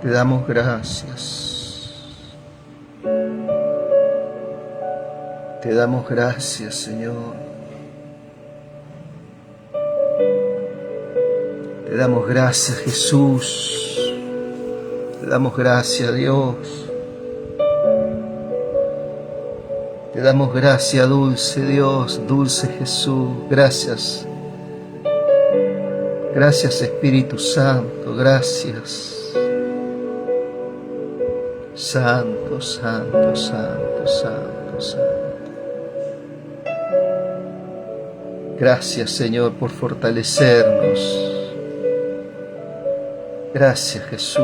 Te damos gracias. Te damos gracias, Señor. Te damos gracias, Jesús. Te damos gracias, Dios. Te damos gracias, dulce Dios, dulce Jesús. Gracias. Gracias, Espíritu Santo. Gracias. Santo, santo, santo, santo, santo. Gracias, Señor, por fortalecernos. Gracias, Jesús,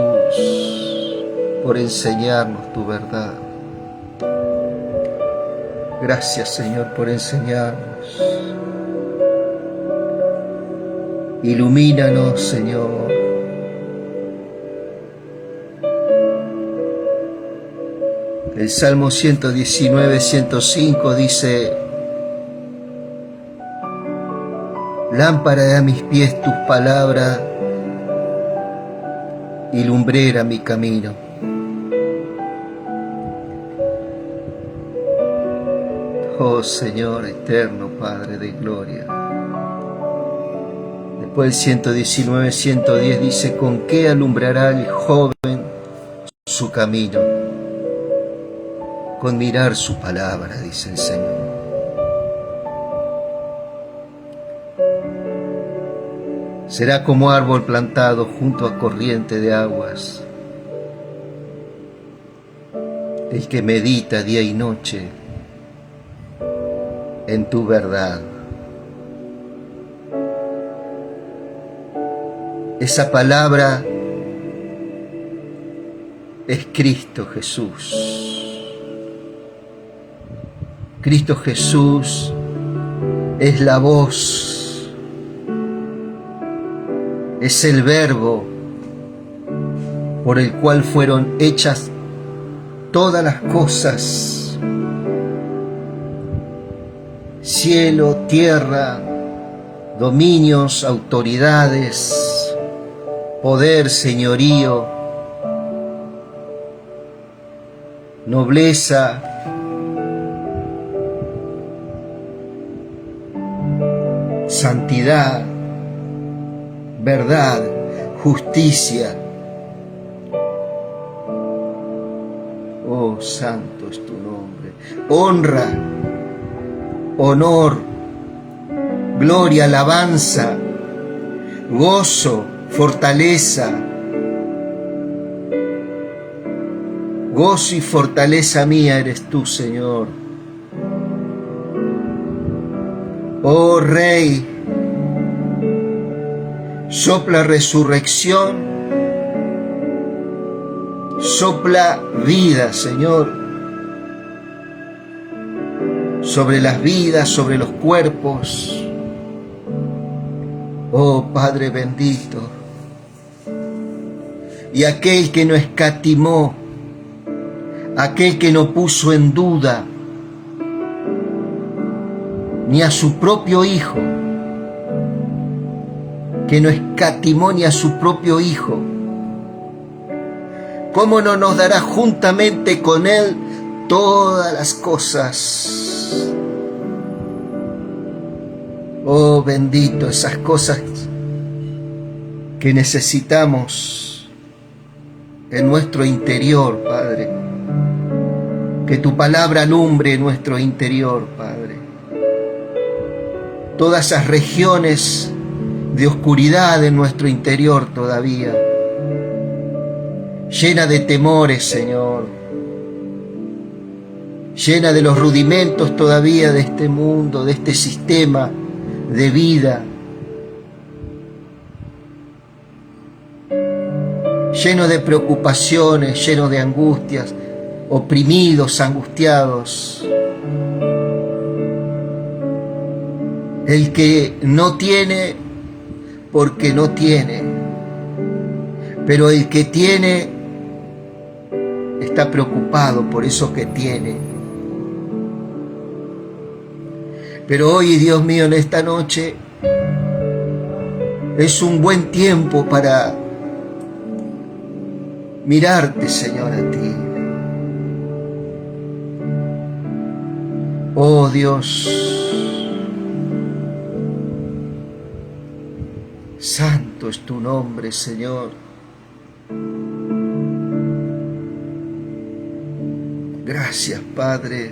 por enseñarnos tu verdad. Gracias, Señor, por enseñarnos. Ilumínanos, Señor. El Salmo 119, 105 dice: lámpara a mis pies tus palabras y lumbrera mi camino. Oh Señor eterno, Padre de gloria. Después el 119, 110 dice: ¿con qué alumbrará el joven su camino? Con mirar su palabra, dice el Señor. Será como árbol plantado junto a corriente de aguas, el que medita día y noche en tu verdad. Esa palabra es Cristo Jesús. Cristo Jesús es la voz, es el verbo por el cual fueron hechas todas las cosas, cielo, tierra, dominios, autoridades, poder, señorío, nobleza, santidad, verdad, justicia. Oh, santo es tu nombre. Honra, honor, gloria, alabanza, gozo, fortaleza. Gozo y fortaleza mía eres tú, Señor. Oh Rey, sopla resurrección, sopla vida, Señor, sobre las vidas, sobre los cuerpos. Oh Padre bendito, y aquel que no escatimó, aquel que no puso en duda ni a su propio Hijo, que no escatimó ni a su propio Hijo, ¿cómo no nos dará juntamente con Él todas las cosas? Oh bendito, esas cosas que necesitamos en nuestro interior, Padre. Que tu palabra alumbre nuestro interior, Padre. Todas esas regiones de oscuridad en nuestro interior todavía, llena de temores, Señor, llena de los rudimentos todavía de este mundo, de este sistema de vida, lleno de preocupaciones, lleno de angustias, oprimidos, angustiados. El que no tiene, porque no tiene, pero el que tiene está preocupado por eso que tiene. Pero hoy, Dios mío, en esta noche es un buen tiempo para mirarte, Señor, a ti. Oh Dios, santo es tu nombre, Señor. Gracias, Padre.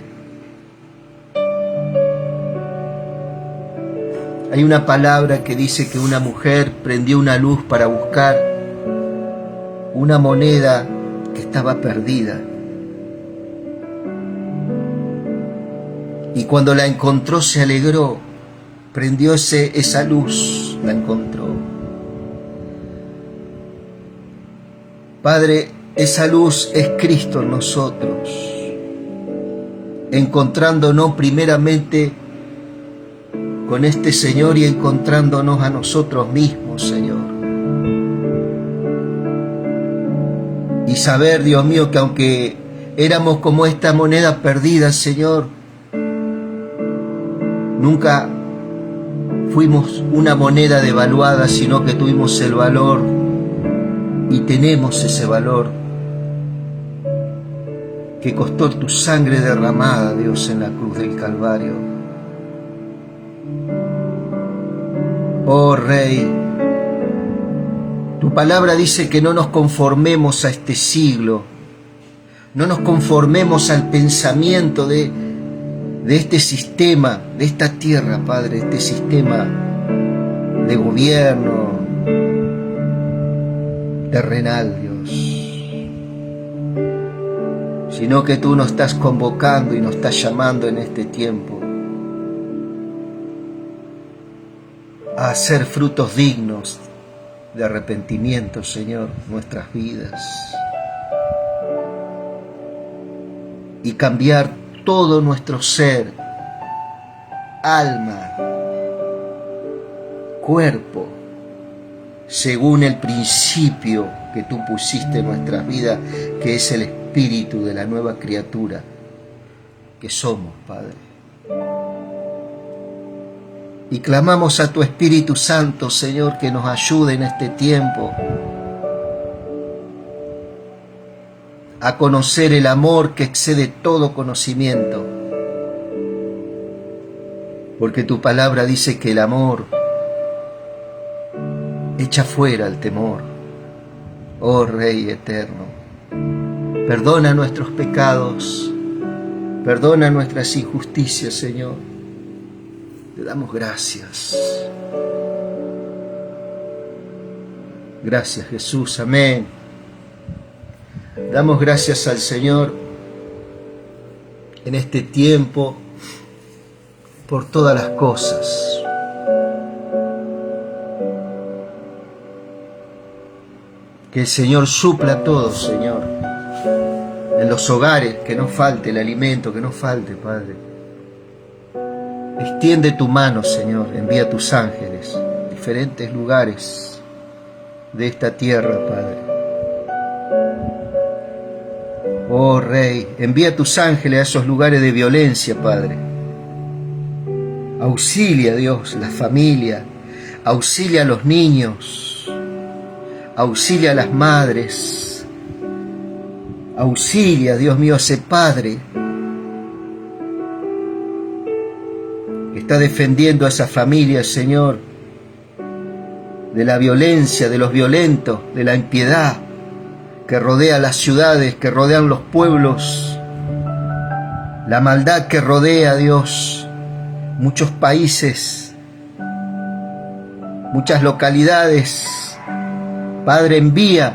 Hay una palabra que dice que una mujer prendió una luz para buscar una moneda que estaba perdida. Y cuando la encontró se alegró, prendió esa luz, la encontró. Padre, esa luz es Cristo en nosotros, encontrándonos primeramente con este Señor y encontrándonos a nosotros mismos, Señor. Y saber, Dios mío, que aunque éramos como esta moneda perdida, Señor, nunca fuimos una moneda devaluada, sino que tuvimos el valor y tenemos ese valor que costó tu sangre derramada, Dios, en la cruz del Calvario. Oh Rey, tu palabra dice que no nos conformemos a este siglo, no nos conformemos al pensamiento de este sistema, de esta tierra, Padre, este sistema de gobierno terrenal, Dios, sino que tú nos estás convocando y nos estás llamando en este tiempo a hacer frutos dignos de arrepentimiento, Señor, nuestras vidas, y cambiar todo nuestro ser, alma, cuerpo, según el principio que tú pusiste en nuestras vidas, que es el espíritu de la nueva criatura que somos, Padre. Y clamamos a tu Espíritu Santo, Señor, que nos ayude en este tiempo a conocer el amor que excede todo conocimiento, porque tu palabra dice que el amor echa fuera el temor. Oh Rey eterno, perdona nuestros pecados, perdona nuestras injusticias, Señor. Te damos gracias. Gracias, Jesús. Amén. Damos gracias al Señor en este tiempo por todas las cosas. Que el Señor supla todo, Señor. En los hogares, que no falte el alimento, que no falte, Padre. Extiende tu mano, Señor. Envía tus ángeles a diferentes lugares de esta tierra, Padre. Oh Rey, envía tus ángeles a esos lugares de violencia, Padre. Auxilia, Dios, la familia. Auxilia a los niños. Auxilia a las madres. Auxilia, Dios mío, a ese Padre que está defendiendo a esa familia, Señor, de la violencia, de los violentos, de la impiedad que rodea las ciudades, que rodean los pueblos, la maldad que rodea, Dios, muchos países, muchas localidades. Padre, envía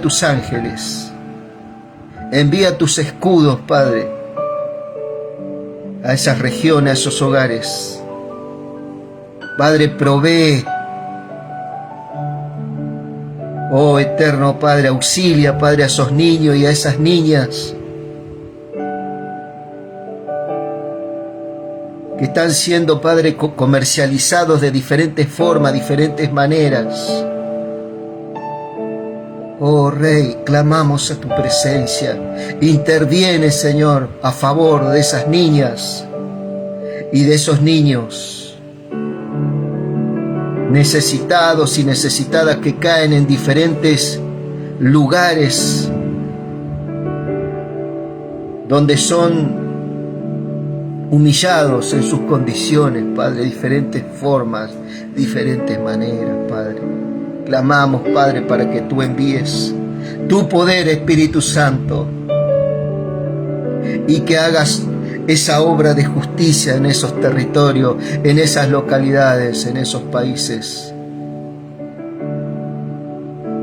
tus ángeles, envía tus escudos, Padre, a esas regiones, a esos hogares. Padre, provee. Oh eterno Padre, auxilia, Padre, a esos niños y a esas niñas que están siendo, Padre, comercializados de diferentes formas, diferentes maneras. Oh Rey, clamamos a tu presencia. Interviene, Señor, a favor de esas niñas y de esos niños. necesitados y necesitadas que caen en diferentes lugares donde son humillados en sus condiciones, Padre, de diferentes formas, diferentes maneras, Padre. Clamamos, Padre, para que tú envíes tu poder, Espíritu Santo, y que hagas esa obra de justicia en esos territorios, en esas localidades, en esos países.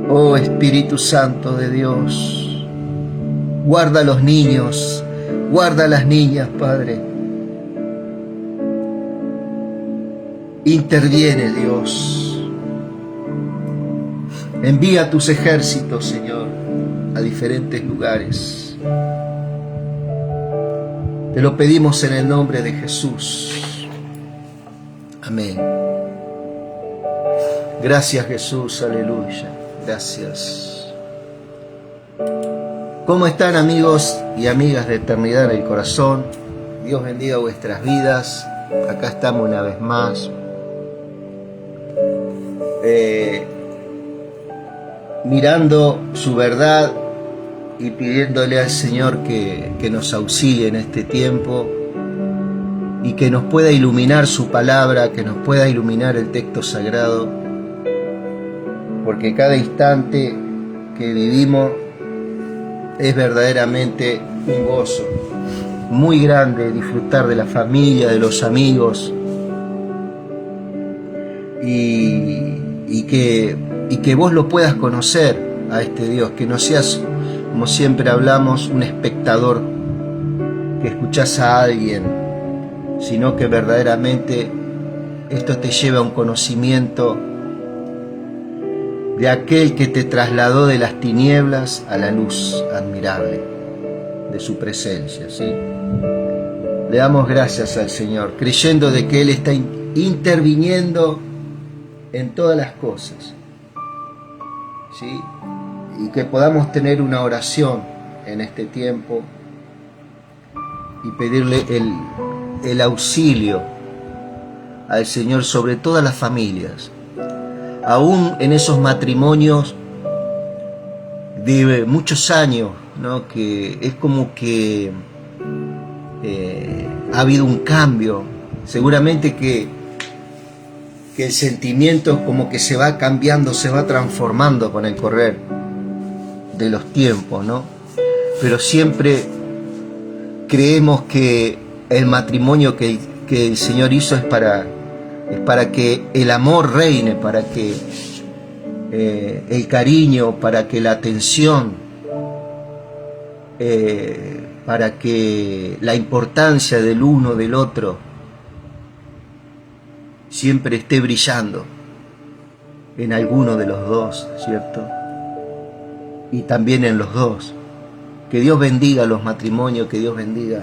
Oh Espíritu Santo de Dios, guarda a los niños, guarda a las niñas, Padre. Interviene, Dios. Envía tus ejércitos, Señor, a diferentes lugares. Te lo pedimos en el nombre de Jesús. Amén. Gracias, Jesús. Aleluya. Gracias. ¿Cómo están, amigos y amigas de Eternidad en el Corazón? Dios bendiga vuestras vidas. Acá estamos una vez más. Mirando su verdad y pidiéndole al Señor que nos auxilie en este tiempo y que nos pueda iluminar su palabra, que nos pueda iluminar el texto sagrado, porque cada instante que vivimos es verdaderamente un gozo muy grande disfrutar de la familia, de los amigos, y que vos lo puedas conocer a este Dios, que no seas, como siempre hablamos, un espectador que escuchás a alguien, sino que verdaderamente esto te lleva a un conocimiento de aquel que te trasladó de las tinieblas a la luz admirable de su presencia, ¿sí? Le damos gracias al Señor, creyendo de que Él está interviniendo en todas las cosas, ¿sí? Y que podamos tener una oración en este tiempo y pedirle el auxilio al Señor sobre todas las familias, aún en esos matrimonios de muchos años, ¿no? Que es como que ha habido un cambio, seguramente que el sentimiento como que se va cambiando, se va transformando con el correr de los tiempos, ¿no? Pero siempre creemos que el matrimonio que el Señor hizo es para que el amor reine, para que el cariño, para que la atención, para que la importancia del uno del otro siempre esté brillando en alguno de los dos, ¿cierto? Y también en los dos. Que Dios bendiga los matrimonios, que Dios bendiga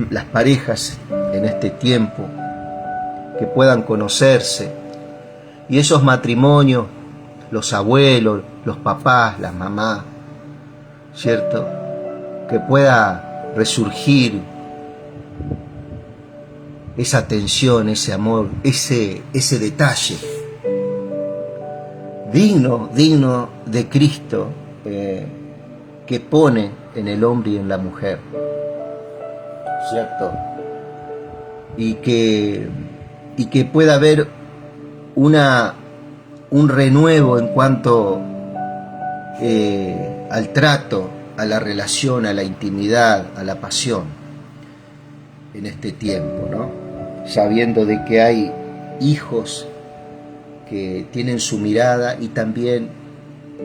las parejas en este tiempo, que puedan conocerse. Y esos matrimonios, los abuelos, los papás, las mamás, ¿cierto? Que pueda resurgir esa atención, ese amor, ese detalle digno de Cristo, que pone en el hombre y en la mujer, ¿cierto? Y que pueda haber un renuevo en cuanto al trato, a la relación, a la intimidad, a la pasión en este tiempo, ¿no? Sabiendo de que hay hijos que tienen su mirada y también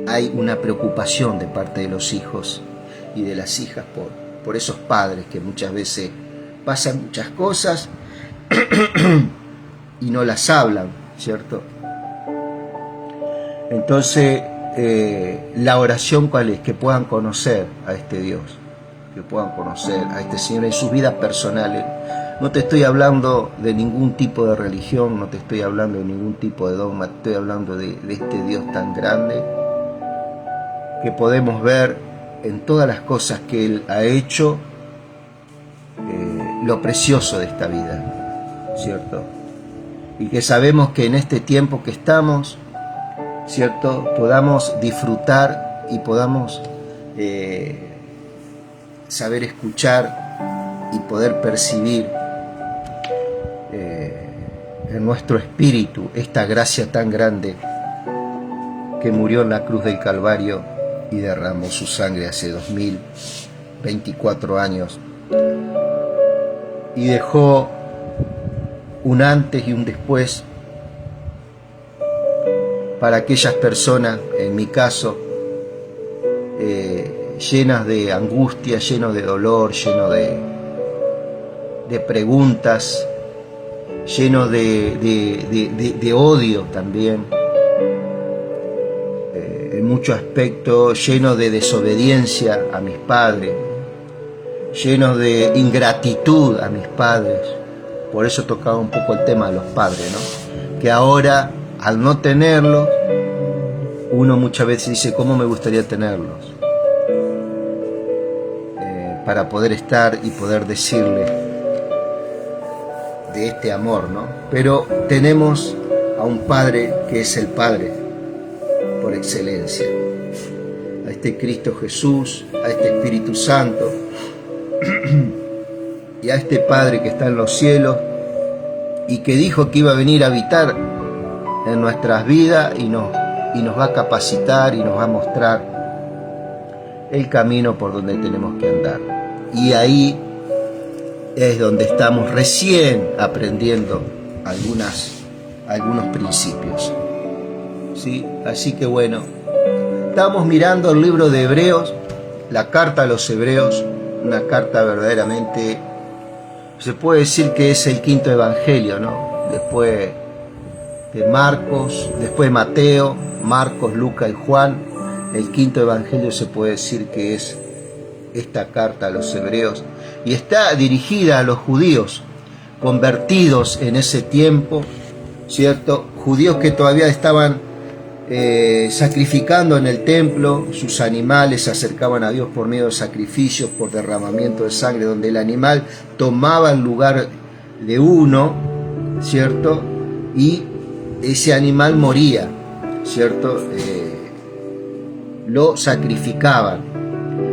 hay una preocupación de parte de los hijos y de las hijas por esos padres que muchas veces pasan muchas cosas y no las hablan, ¿cierto? Entonces, la oración, ¿cuál es? Que puedan conocer a este Dios, que puedan conocer a este Señor en sus vidas personales. No te estoy hablando de ningún tipo de religión, no te estoy hablando de ningún tipo de dogma, te estoy hablando de este Dios tan grande que podemos ver en todas las cosas que Él ha hecho, lo precioso de esta vida, ¿cierto? y que sabemos que en este tiempo que estamos, ¿cierto?, podamos disfrutar y podamos saber escuchar y poder percibir en nuestro espíritu esta gracia tan grande que murió en la cruz del Calvario y derramó su sangre hace 2024 años y dejó un antes y un después para aquellas personas, en mi caso, llenas de angustia, llenos de dolor, llenos de preguntas, llenos de odio también, en muchos aspectos, llenos de desobediencia a mis padres, llenos de ingratitud a mis padres. Por eso tocaba un poco el tema de los padres, ¿no? Que ahora, al no tenerlos, uno muchas veces dice, ¿cómo me gustaría tenerlos? Para poder estar y poder decirle de este amor, ¿no? Pero tenemos a un Padre que es el Padre por excelencia, a este Cristo Jesús, a este Espíritu Santo y a este Padre que está en los cielos y que dijo que iba a venir a habitar en nuestras vidas y nos va a capacitar y nos va a mostrar el camino por donde tenemos que andar. Y ahí es donde estamos recién aprendiendo algunos principios, ¿sí? Así que bueno, estamos mirando el libro de Hebreos, la carta a los Hebreos, una carta verdaderamente, se puede decir que es el quinto evangelio, ¿no? Después de Marcos, después Mateo, Marcos, Lucas y Juan, el quinto evangelio se puede decir que es esta carta a los Hebreos, y está dirigida a los judíos convertidos en ese tiempo, ¿cierto? Judíos que todavía estaban sacrificando en el templo sus animales, se acercaban a Dios por medio de sacrificios, por derramamiento de sangre, donde el animal tomaba el lugar de uno, ¿cierto? Y ese animal moría, ¿cierto? Lo sacrificaban.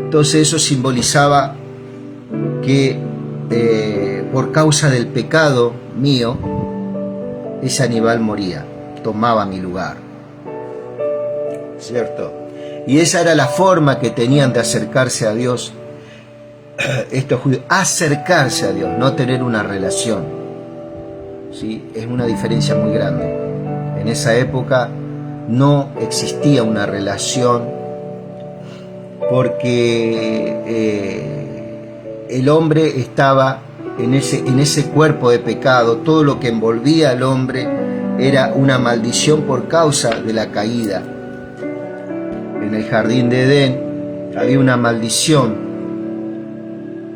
Entonces eso simbolizaba que por causa del pecado mío, ese animal moría, tomaba mi lugar, ¿cierto? Y esa era la forma que tenían de acercarse a Dios estos judíos, acercarse a Dios, no tener una relación, ¿sí? Es una diferencia muy grande. En esa época no existía una relación porque el hombre estaba en ese cuerpo de pecado. Todo lo que envolvía al hombre era una maldición por causa de la caída. En el jardín de Edén había una maldición,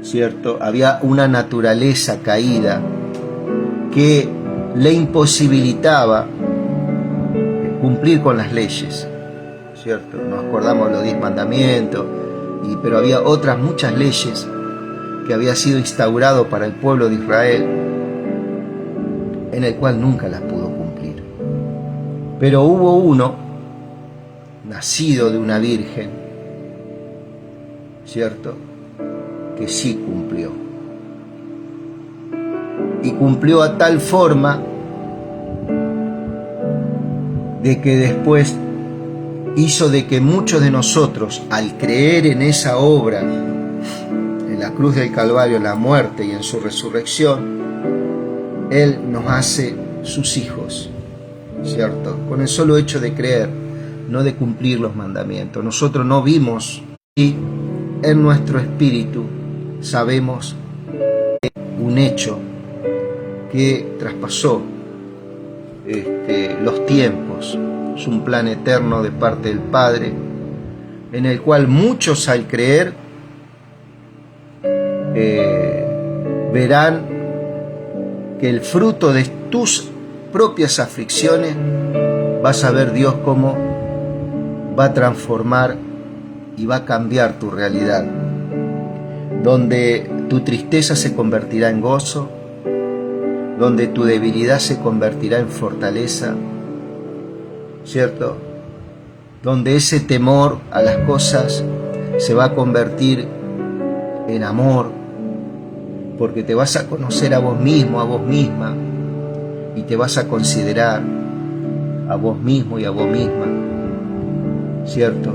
¿cierto? Había una naturaleza caída que le imposibilitaba cumplir con las leyes, ¿cierto? Nos acordamos de los 10 mandamientos, pero había otras muchas leyes que había sido instaurado para el pueblo de Israel, en el cual nunca las pudo cumplir. Pero hubo uno, nacido de una virgen, ¿cierto?, que sí cumplió. Y cumplió a tal forma de que después hizo de que muchos de nosotros, al creer en esa obra, en la cruz del Calvario, en la muerte y en su resurrección, Él nos hace sus hijos, ¿cierto? Con el solo hecho de creer, no de cumplir los mandamientos. Nosotros no vimos, y en nuestro espíritu sabemos un hecho que traspasó los tiempos. Es un plan eterno de parte del Padre, en el cual muchos, al creer, verán que el fruto de tus propias aflicciones, vas a ver Dios cómo va a transformar y va a cambiar tu realidad, donde tu tristeza se convertirá en gozo, donde tu debilidad se convertirá en fortaleza, ¿cierto? Donde ese temor a las cosas se va a convertir en amor, porque te vas a conocer a vos mismo, a vos misma, y te vas a considerar a vos mismo y a vos misma, ¿cierto?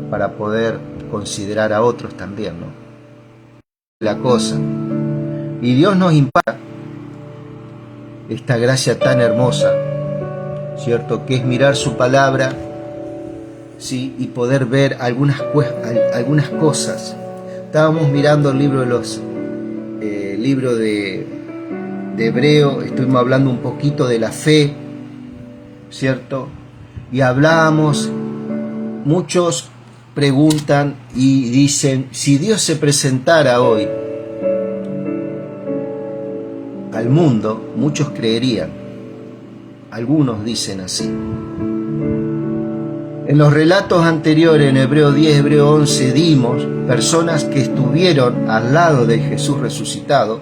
Para poder considerar a otros también, ¿no? La cosa. Y Dios nos imparte esta gracia tan hermosa, ¿cierto? Que es mirar su palabra, ¿sí? Y poder ver algunas cosas. Estábamos mirando el libro de Hebreo, estuvimos hablando un poquito de la fe, ¿cierto? Y hablábamos, muchos preguntan y dicen, si Dios se presentara hoy al mundo, muchos creerían. Algunos dicen así. En los relatos anteriores, en Hebreo 10, Hebreo 11, dimos personas que estuvieron al lado de Jesús resucitado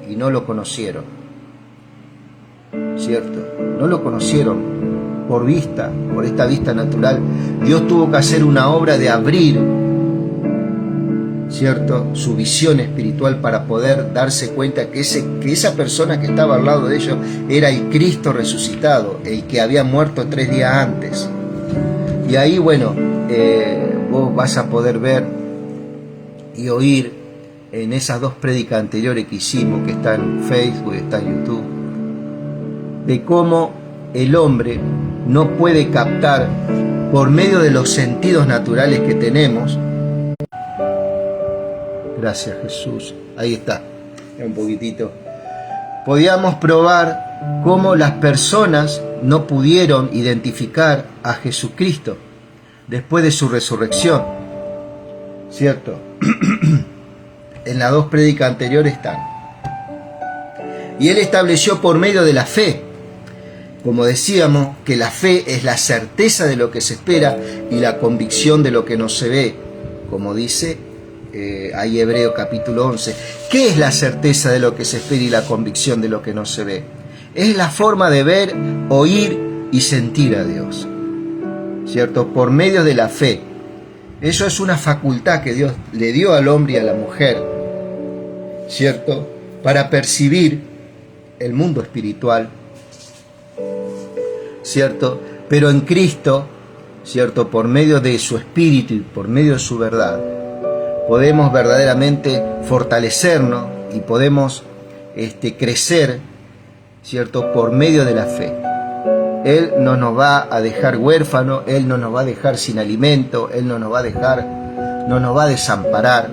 y no lo conocieron, ¿cierto? No lo conocieron por esta vista natural. Dios tuvo que hacer una obra de abrir, ¿cierto?, su visión espiritual para poder darse cuenta que esa persona que estaba al lado de ellos era el Cristo resucitado, el que había muerto 3 días antes. Y ahí, bueno, vos vas a poder ver y oír en esas 2 prédicas anteriores que hicimos, que está en Facebook, está en YouTube, de cómo el hombre no puede captar por medio de los sentidos naturales que tenemos. Gracias, Jesús. Ahí está, un poquitito. Podíamos probar cómo las personas no pudieron identificar a Jesucristo después de su resurrección, ¿cierto? En las 2 prédicas anteriores están. Y Él estableció por medio de la fe, como decíamos, que la fe es la certeza de lo que se espera y la convicción de lo que no se ve, como dice ahí Hebreo capítulo 11. ¿Qué es la certeza de lo que se espera y la convicción de lo que no se ve? Es la forma de ver, oír y sentir a Dios, ¿cierto? Por medio de la fe. Eso es una facultad que Dios le dio al hombre y a la mujer, ¿cierto? Para percibir el mundo espiritual, ¿cierto? Pero en Cristo, ¿cierto? Por medio de su espíritu y por medio de su verdad, podemos verdaderamente fortalecernos y podemos crecer, ¿cierto? Por medio de la fe. Él no nos va a dejar huérfanos, Él no nos va a dejar sin alimento, Él no nos va a desamparar,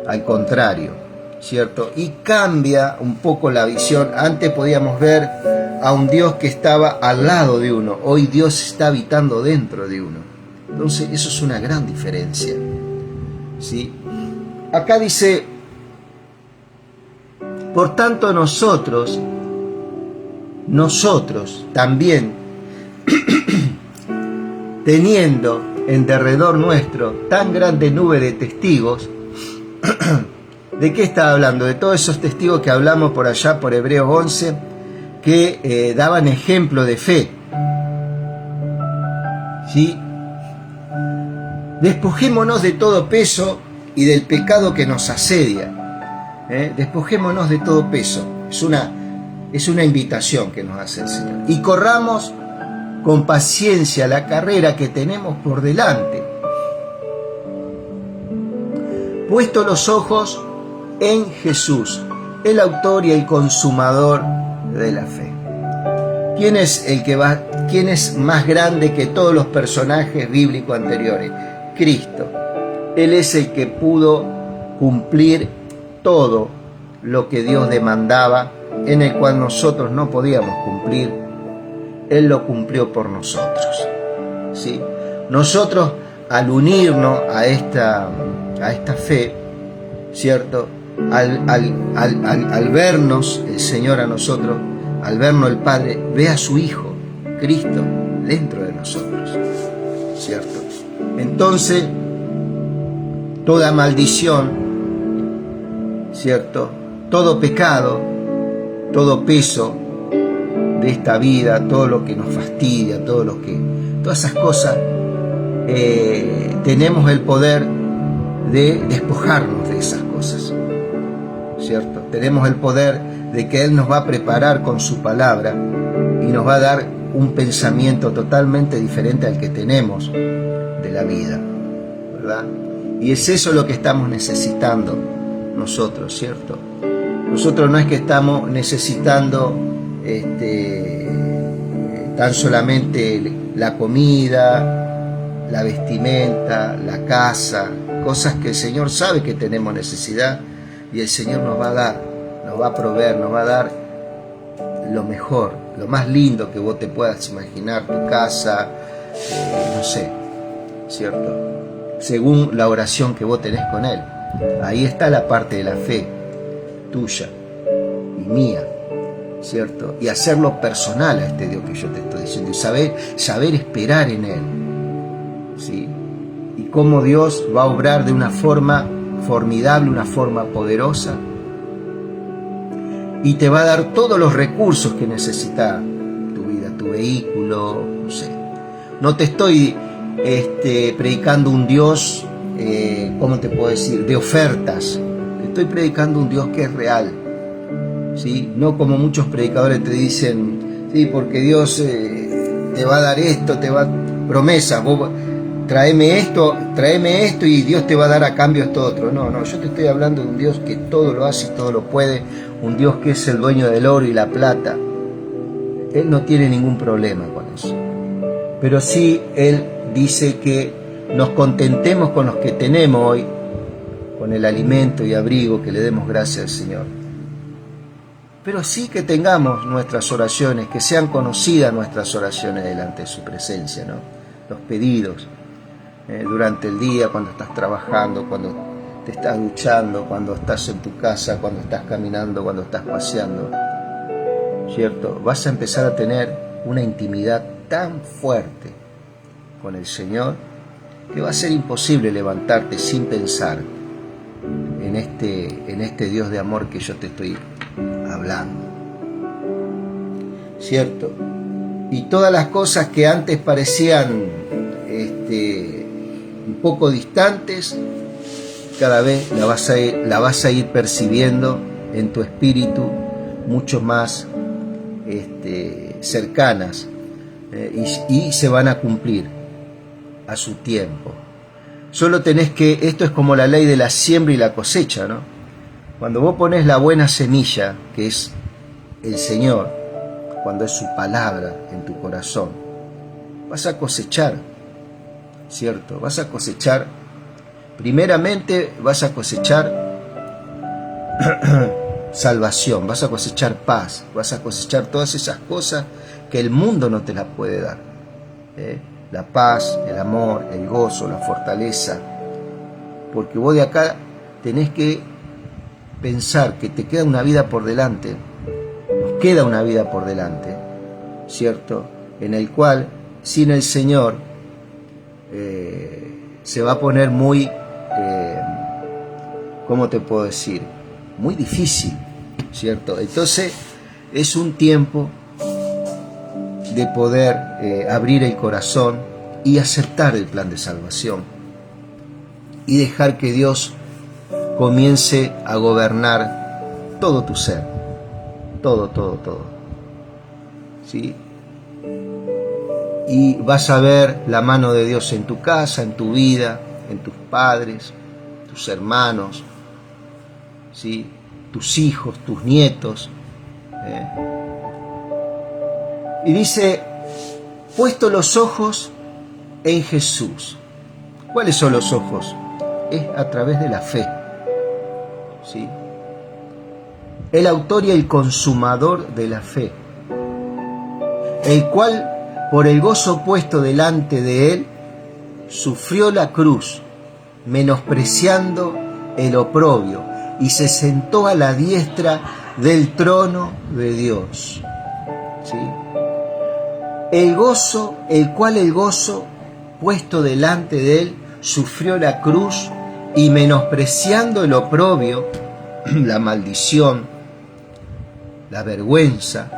al contrario, ¿cierto? Y cambia un poco la visión. Antes podíamos ver a un Dios que estaba al lado de uno, hoy Dios está habitando dentro de uno. Entonces eso es una gran diferencia, ¿sí? Acá dice, por tanto nosotros también, teniendo en derredor nuestro tan grande nube de testigos, ¿de qué está hablando? De todos esos testigos que hablamos por allá, por Hebreos 11, que daban ejemplo de fe, ¿sí? Despojémonos de todo peso y del pecado que nos asedia. Despojémonos de todo peso. Es una invitación que nos hace el Señor. Y corramos con paciencia la carrera que tenemos por delante, puesto los ojos en Jesús, el autor y el consumador de la fe. ¿Quién es más grande que todos los personajes bíblicos anteriores? Cristo. Él es el que pudo cumplir todo lo que Dios demandaba, en el cual nosotros no podíamos cumplir. Él lo cumplió por nosotros, ¿sí? Nosotros, al unirnos a esta fe, ¿cierto? Al vernos el Señor a nosotros, al vernos el Padre, ve a su Hijo, Cristo, dentro de nosotros, ¿cierto? Entonces, toda maldición, ¿cierto? Todo pecado todo peso de esta vida, todo lo que nos fastidia, todas esas cosas, tenemos el poder de despojarnos de esas cosas, ¿cierto? Tenemos el poder de que Él nos va a preparar con su palabra y nos va a dar un pensamiento totalmente diferente al que tenemos de la vida, ¿verdad? Y es eso lo que estamos necesitando nosotros, ¿cierto? Nosotros no es que estamos necesitando tan solamente la comida, la vestimenta, la casa, cosas que el Señor sabe que tenemos necesidad, y el Señor nos va a dar, nos va a proveer, nos va a dar lo mejor, lo más lindo que vos te puedas imaginar, tu casa, no sé, ¿cierto? Según la oración que vos tenés con Él. Ahí está la parte de la fe tuya y mía, ¿cierto? Y hacerlo personal a este Dios que yo te estoy diciendo, y saber esperar en Él, ¿sí? Y cómo Dios va a obrar de una forma formidable, una forma poderosa, y te va a dar todos los recursos que necesita tu vida, tu vehículo, no sé. No te estoy predicando un Dios, ¿cómo te puedo decir?, de ofertas. Te estoy predicando un Dios que es real, ¿sí? No como muchos predicadores te dicen, sí, porque Dios te va a dar esto, te va a promesas, vos tráeme esto y Dios te va a dar a cambio esto otro. No, yo te estoy hablando de un Dios que todo lo hace y todo lo puede, un Dios que es el dueño del oro y la plata. Él no tiene ningún problema con eso. Pero sí, Él dice que nos contentemos con los que tenemos hoy, con el alimento y abrigo, que le demos gracias al Señor. Pero sí que tengamos nuestras oraciones, que sean conocidas nuestras oraciones delante de su presencia, ¿no? Los pedidos durante el día, cuando estás trabajando, cuando te estás duchando, cuando estás en tu casa, cuando estás caminando, cuando estás paseando, ¿cierto? Vas a empezar a tener una intimidad tan fuerte con el Señor que va a ser imposible levantarte sin pensar en este Dios de amor que yo te estoy hablando, ¿cierto? Y todas las cosas que antes parecían un poco distantes, cada vez la vas a ir percibiendo en tu espíritu mucho más cercanas, y se van a cumplir a su tiempo. Solo tenés que, esto es como la ley de la siembra y la cosecha, ¿no? Cuando vos pones la buena semilla, que es el Señor, cuando es su palabra en tu corazón, vas a cosechar, ¿cierto? Vas a cosechar, primeramente vas a cosechar salvación, vas a cosechar paz, vas a cosechar todas esas cosas que el mundo no te las puede dar, la paz, el amor, el gozo, la fortaleza, porque vos de acá tenés que pensar que te queda una vida por delante, nos queda una vida por delante, ¿cierto? En el cual, sin el Señor, se va a poner muy, ¿cómo te puedo decir?, muy difícil, ¿cierto? Entonces es un tiempo de poder abrir el corazón y aceptar el plan de salvación y dejar que Dios comience a gobernar todo tu ser, todo, ¿sí? Y vas a ver la mano de Dios en tu casa, en tu vida, en tus padres, tus hermanos, ¿sí? Tus hijos, tus nietos. Y dice, puesto los ojos en Jesús. ¿Cuáles son los ojos? Es a través de la fe, ¿sí? El autor y el consumador de la fe, el cual, por el gozo puesto delante de él, sufrió la cruz, menospreciando el oprobio, y se sentó a la diestra del trono de Dios, ¿sí? El gozo puesto delante de él, sufrió la cruz, y menospreciando el oprobio, la maldición, la vergüenza,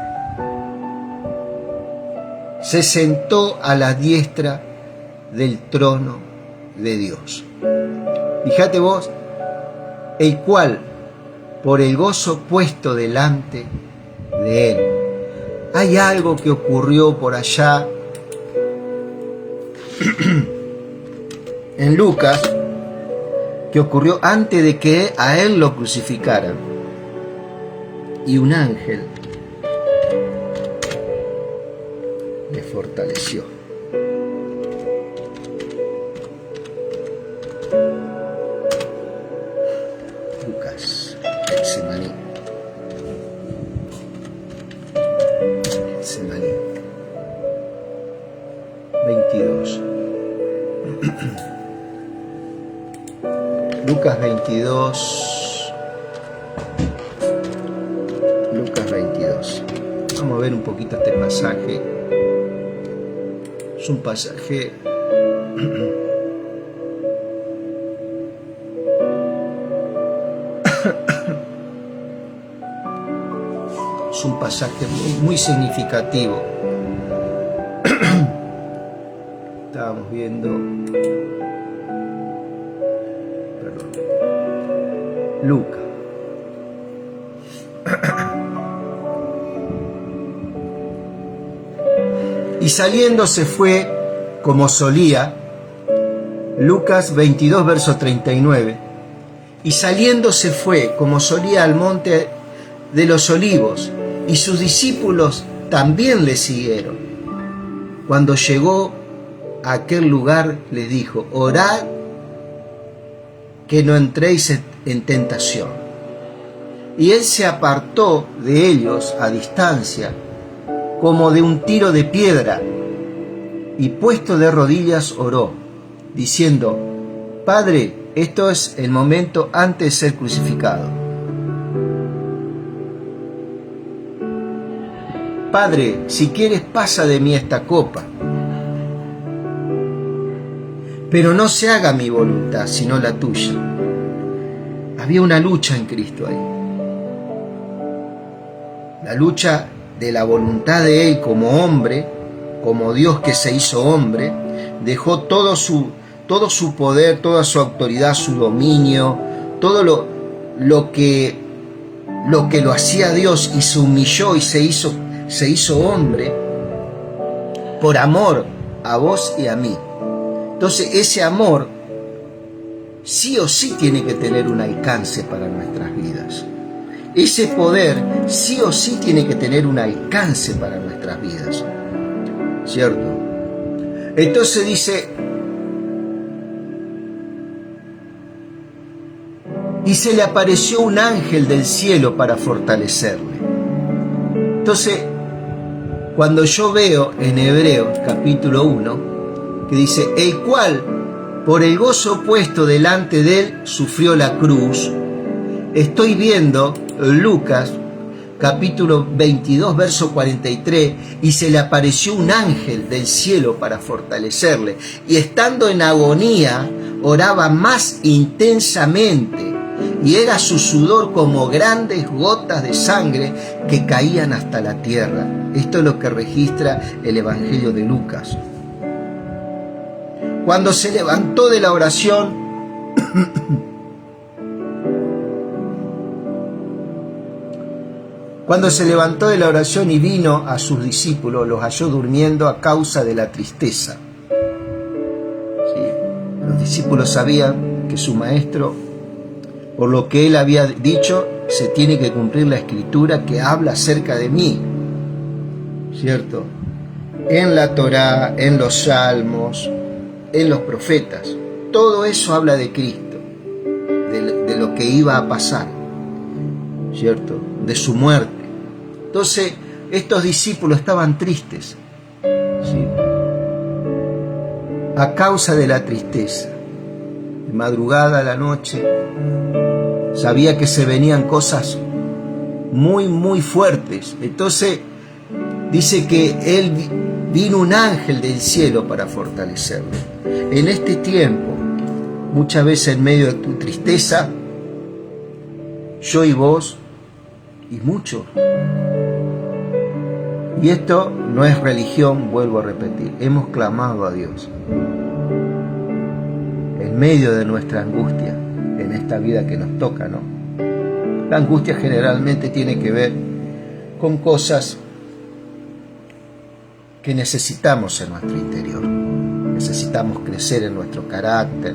se sentó a la diestra del trono de Dios. Fíjate vos, el cual, por el gozo puesto delante de él. Hay algo que ocurrió por allá en Lucas, que ocurrió antes de que a él lo crucificaran. Y un ángel le fortaleció. Lucas, Getsemaní. Getsemaní. 22. Lucas 22. Lucas 22. Vamos a ver un poquito este pasaje. Es un pasaje es un pasaje muy significativo. Estábamos viendo, perdón, Lucas. Y saliendo se fue como solía, Lucas 22, verso 39, y saliendo se fue como solía al monte de los olivos, y sus discípulos también le siguieron. Cuando llegó a aquel lugar les dijo: orad que no entréis en tentación. Y él se apartó de ellos a distancia, como de un tiro de piedra, y puesto de rodillas oró, diciendo: Padre, esto es el momento antes de ser crucificado. Padre, si quieres, pasa de mí esta copa, pero no se haga mi voluntad, sino la tuya. Había una lucha en Cristo ahí. La lucha de la voluntad de Él como hombre, como Dios que se hizo hombre, dejó todo su poder, toda su autoridad, su dominio, todo lo que lo hacía Dios, y se humilló y se hizo hombre por amor a vos y a mí. Entonces ese amor sí o sí tiene que tener un alcance para nuestras vidas. Ese poder sí o sí tiene que tener un alcance para nuestras vidas, ¿cierto? Entonces dice: y se le apareció un ángel del cielo para fortalecerle. Entonces, cuando yo veo en Hebreos capítulo 1, que dice: el cual por el gozo puesto delante de él sufrió la cruz, estoy viendo Lucas capítulo 22 verso 43, y se le apareció un ángel del cielo para fortalecerle, y estando en agonía oraba más intensamente, y era su sudor como grandes gotas de sangre que caían hasta la tierra. Esto es lo que registra el Evangelio de Lucas. Cuando se levantó de la oración, y vino a sus discípulos, los halló durmiendo a causa de la tristeza. ¿Sí? Los discípulos sabían que su maestro, por lo que él había dicho, se tiene que cumplir la escritura que habla acerca de mí, ¿cierto? En la Torá, en los salmos, en los profetas, todo eso habla de Cristo, de lo que iba a pasar, ¿cierto? De su muerte. Entonces, estos discípulos estaban tristes, ¿sí? A causa de la tristeza. De madrugada a la noche, sabía que se venían cosas muy, muy fuertes. Entonces, dice que vino un ángel del cielo para fortalecerlo. En este tiempo, muchas veces en medio de tu tristeza, yo y vos y mucho. Y esto no es religión, vuelvo a repetir, hemos clamado a Dios en medio de nuestra angustia, en esta vida que nos toca, ¿no? La angustia generalmente tiene que ver con cosas que necesitamos en nuestro interior. Necesitamos crecer en nuestro carácter.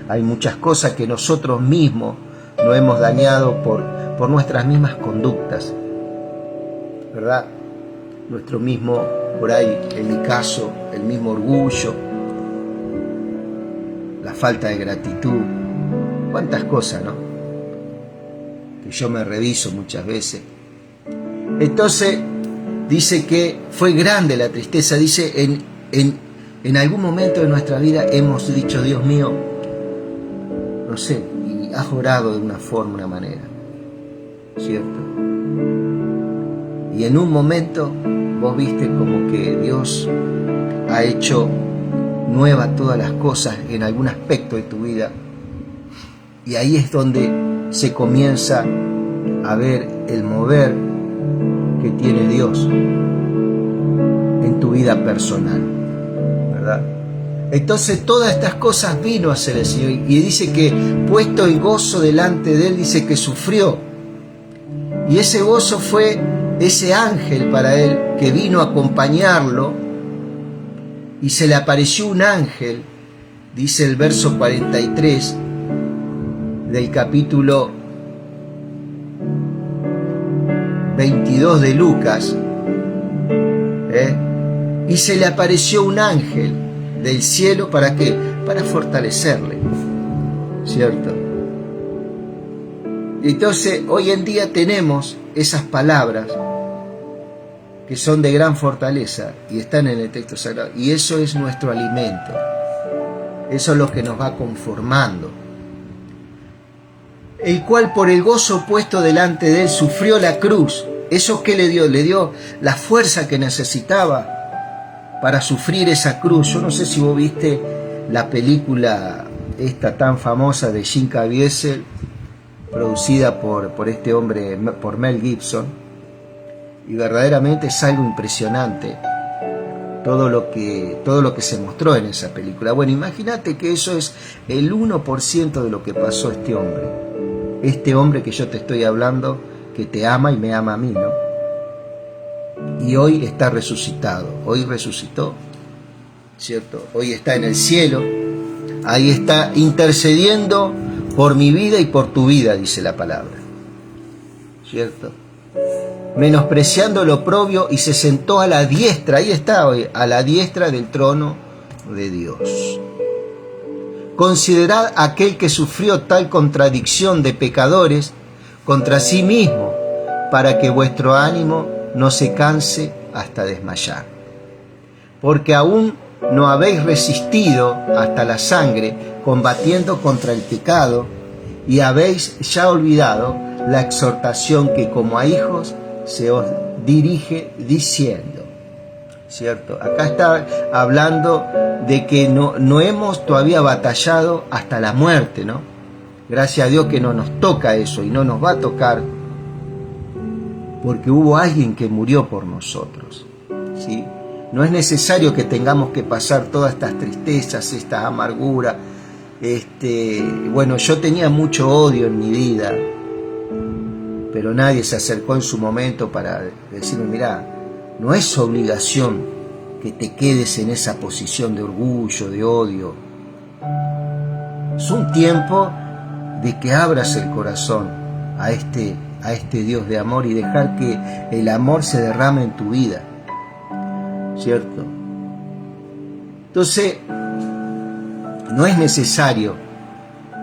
Hay muchas cosas que nosotros mismos nos hemos dañado por nuestras mismas conductas, ¿verdad? Nuestro mismo, por ahí, en mi caso, el mismo orgullo, la falta de gratitud, cuántas cosas, ¿no? Que yo me reviso muchas veces. Entonces, dice que fue grande la tristeza, dice, en algún momento de nuestra vida hemos dicho, Dios mío, no sé, y has orado de una forma, una manera, ¿cierto? Y en un momento vos viste como que Dios ha hecho nuevas todas las cosas en algún aspecto de tu vida, y ahí es donde se comienza a ver el mover que tiene Dios en tu vida personal, ¿verdad? Entonces todas estas cosas vino a hacer el Señor, y dice que puesto en gozo delante de Él, dice que sufrió, y ese gozo fue ese ángel para Él que vino a acompañarlo, y se le apareció un ángel, dice el verso 43 del capítulo 22 de Lucas, y se le apareció un ángel del cielo, ¿para qué? Para fortalecerle, ¿cierto? Entonces hoy en día tenemos esas palabras que son de gran fortaleza y están en el texto sagrado, y eso es nuestro alimento, eso es lo que nos va conformando, el cual por el gozo puesto delante de Él sufrió la cruz. ¿Eso qué le dio? Le dio la fuerza que necesitaba para sufrir esa cruz. Yo no sé si vos viste la película esta tan famosa de Jim Caviezel, producida por este hombre, por Mel Gibson, y verdaderamente es algo impresionante todo lo que se mostró en esa película. Bueno, imagínate que eso es el 1% de lo que pasó a este hombre que yo te estoy hablando, que te ama y me ama a mí, ¿no? Y hoy está resucitado, hoy resucitó, ¿cierto? Hoy está en el cielo, ahí está intercediendo por mi vida y por tu vida, dice la palabra, ¿cierto? Menospreciando lo oprobio, y se sentó a la diestra, ahí está hoy, a la diestra del trono de Dios. Considerad aquel que sufrió tal contradicción de pecadores contra sí mismo, para que vuestro ánimo no se canse hasta desmayar. Porque aún no habéis resistido hasta la sangre, combatiendo contra el pecado, y habéis ya olvidado la exhortación que como a hijos se os dirige diciendo, ¿cierto? Acá está hablando de que no hemos todavía batallado hasta la muerte, ¿no? Gracias a Dios que no nos toca eso y no nos va a tocar, porque hubo alguien que murió por nosotros, ¿sí? No es necesario que tengamos que pasar todas estas tristezas, estas amarguras. Bueno, yo tenía mucho odio en mi vida, pero nadie se acercó en su momento para decirme, mirá, no es obligación que te quedes en esa posición de orgullo, de odio. Es un tiempo de que abras el corazón a este Dios de amor y dejar que el amor se derrame en tu vida, ¿cierto? Entonces, no es necesario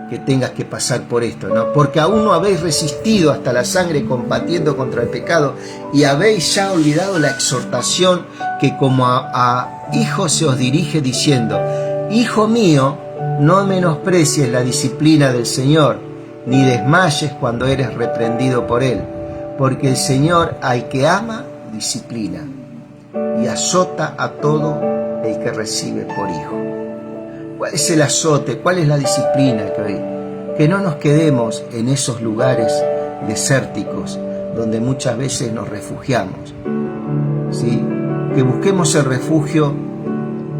que tengas que pasar por esto, ¿no? Porque aún no habéis resistido hasta la sangre combatiendo contra el pecado, y habéis ya olvidado la exhortación que como a hijos se os dirige diciendo, hijo mío, no menosprecies la disciplina del Señor, ni desmayes cuando eres reprendido por Él, porque el Señor al que ama disciplina y azota a todo el que recibe por hijo. ¿Cuál es el azote? ¿Cuál es la disciplina? Que no nos quedemos en esos lugares desérticos donde muchas veces nos refugiamos, ¿sí? Que busquemos el refugio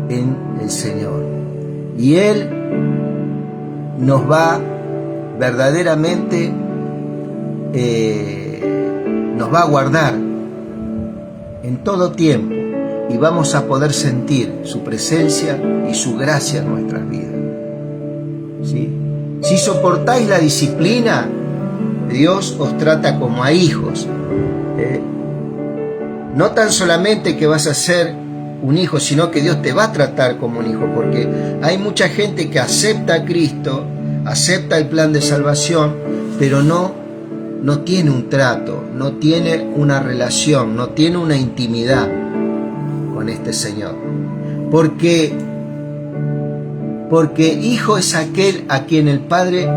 en el Señor. Y Él nos va verdaderamente, nos va a guardar en todo tiempo y vamos a poder sentir su presencia y su gracia en nuestras vidas, ¿sí? Si soportáis la disciplina, Dios os trata como a hijos. No tan solamente que vas a ser un hijo, sino que Dios te va a tratar como un hijo, porque hay mucha gente que acepta a Cristo, acepta el plan de salvación, pero no tiene un trato, no tiene una relación, no tiene una intimidad con este Señor. Porque hijo es aquel a quien el Padre...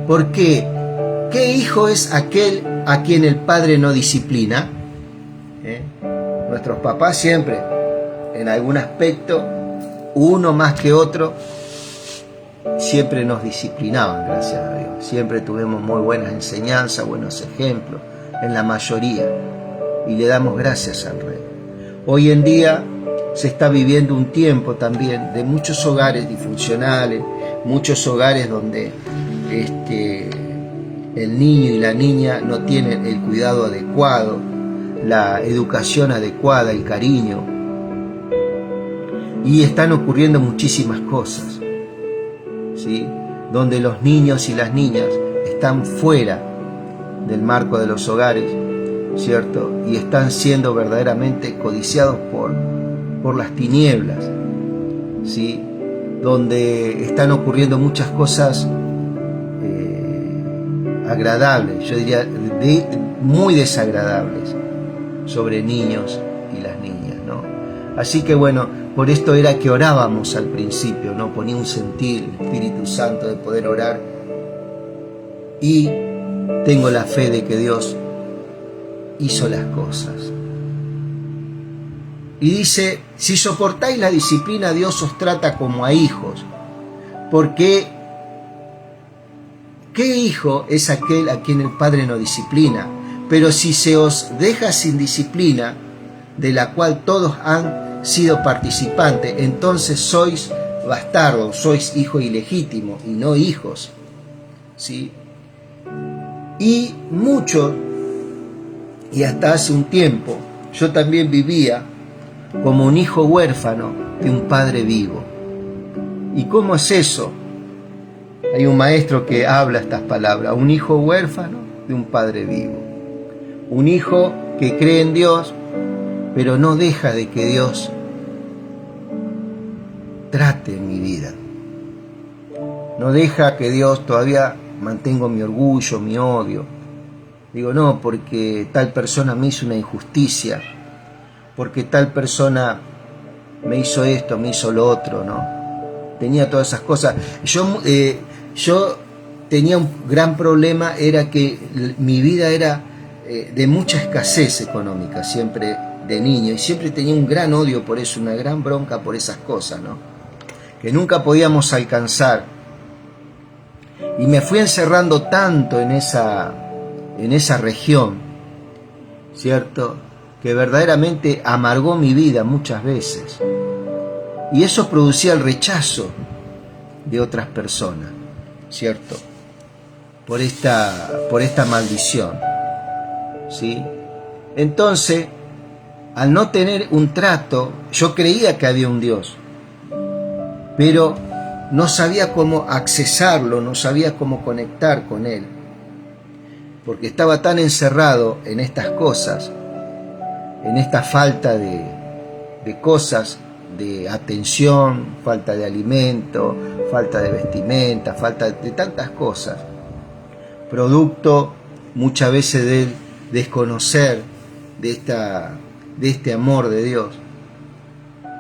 ¿Por qué? ¿Qué hijo es aquel a quien el Padre no disciplina? Nuestros papás siempre, en algún aspecto, uno más que otro, siempre nos disciplinaban, gracias a Dios. Siempre tuvimos muy buenas enseñanzas, buenos ejemplos, en la mayoría. Y le damos gracias al Rey. Hoy en día se está viviendo un tiempo también de muchos hogares disfuncionales, muchos hogares donde el niño y la niña no tienen el cuidado adecuado, la educación adecuada, el cariño. Y están ocurriendo muchísimas cosas, ¿sí? Donde los niños y las niñas están fuera del marco de los hogares, ¿cierto? Y están siendo verdaderamente codiciados por las tinieblas, ¿sí? Donde están ocurriendo muchas cosas agradables, yo diría muy desagradables, sobre niños y las niñas, ¿no? Así que bueno, por esto era que orábamos al principio, ¿no? Ponía un sentir, el Espíritu Santo, de poder orar, y tengo la fe de que Dios hizo las cosas. Y dice, si soportáis la disciplina, Dios os trata como a hijos, porque ¿qué hijo es aquel a quien el Padre no disciplina? Pero si se os deja sin disciplina, de la cual todos han sido participantes, entonces sois bastardos, sois hijos ilegítimos y no hijos, ¿sí? Y mucho, y hasta hace un tiempo, yo también vivía como un hijo huérfano de un padre vivo. ¿Y cómo es eso? Hay un maestro que habla estas palabras: un hijo huérfano de un padre vivo. Un hijo que cree en Dios, pero no deja de que Dios trate en mi vida. No deja que Dios, todavía mantengo mi orgullo, mi odio. Digo, no, porque tal persona me hizo una injusticia, porque tal persona me hizo esto, me hizo lo otro, ¿no? Tenía todas esas cosas. Yo tenía un gran problema, era que mi vida era de mucha escasez económica, siempre de niño, y siempre tenía un gran odio por eso, una gran bronca por esas cosas, ¿no? Que nunca podíamos alcanzar. Y me fui encerrando tanto en esa región, ¿cierto? Que verdaderamente amargó mi vida muchas veces. Y eso producía el rechazo de otras personas, ¿cierto? Por esta maldición, ¿sí? Entonces, al no tener un trato, yo creía que había un Dios, pero no sabía cómo accesarlo, no sabía cómo conectar con Él, porque estaba tan encerrado en estas cosas, en esta falta de cosas, de atención, falta de alimento, falta de vestimenta, falta de tantas cosas, producto muchas veces del desconocer de este amor de Dios,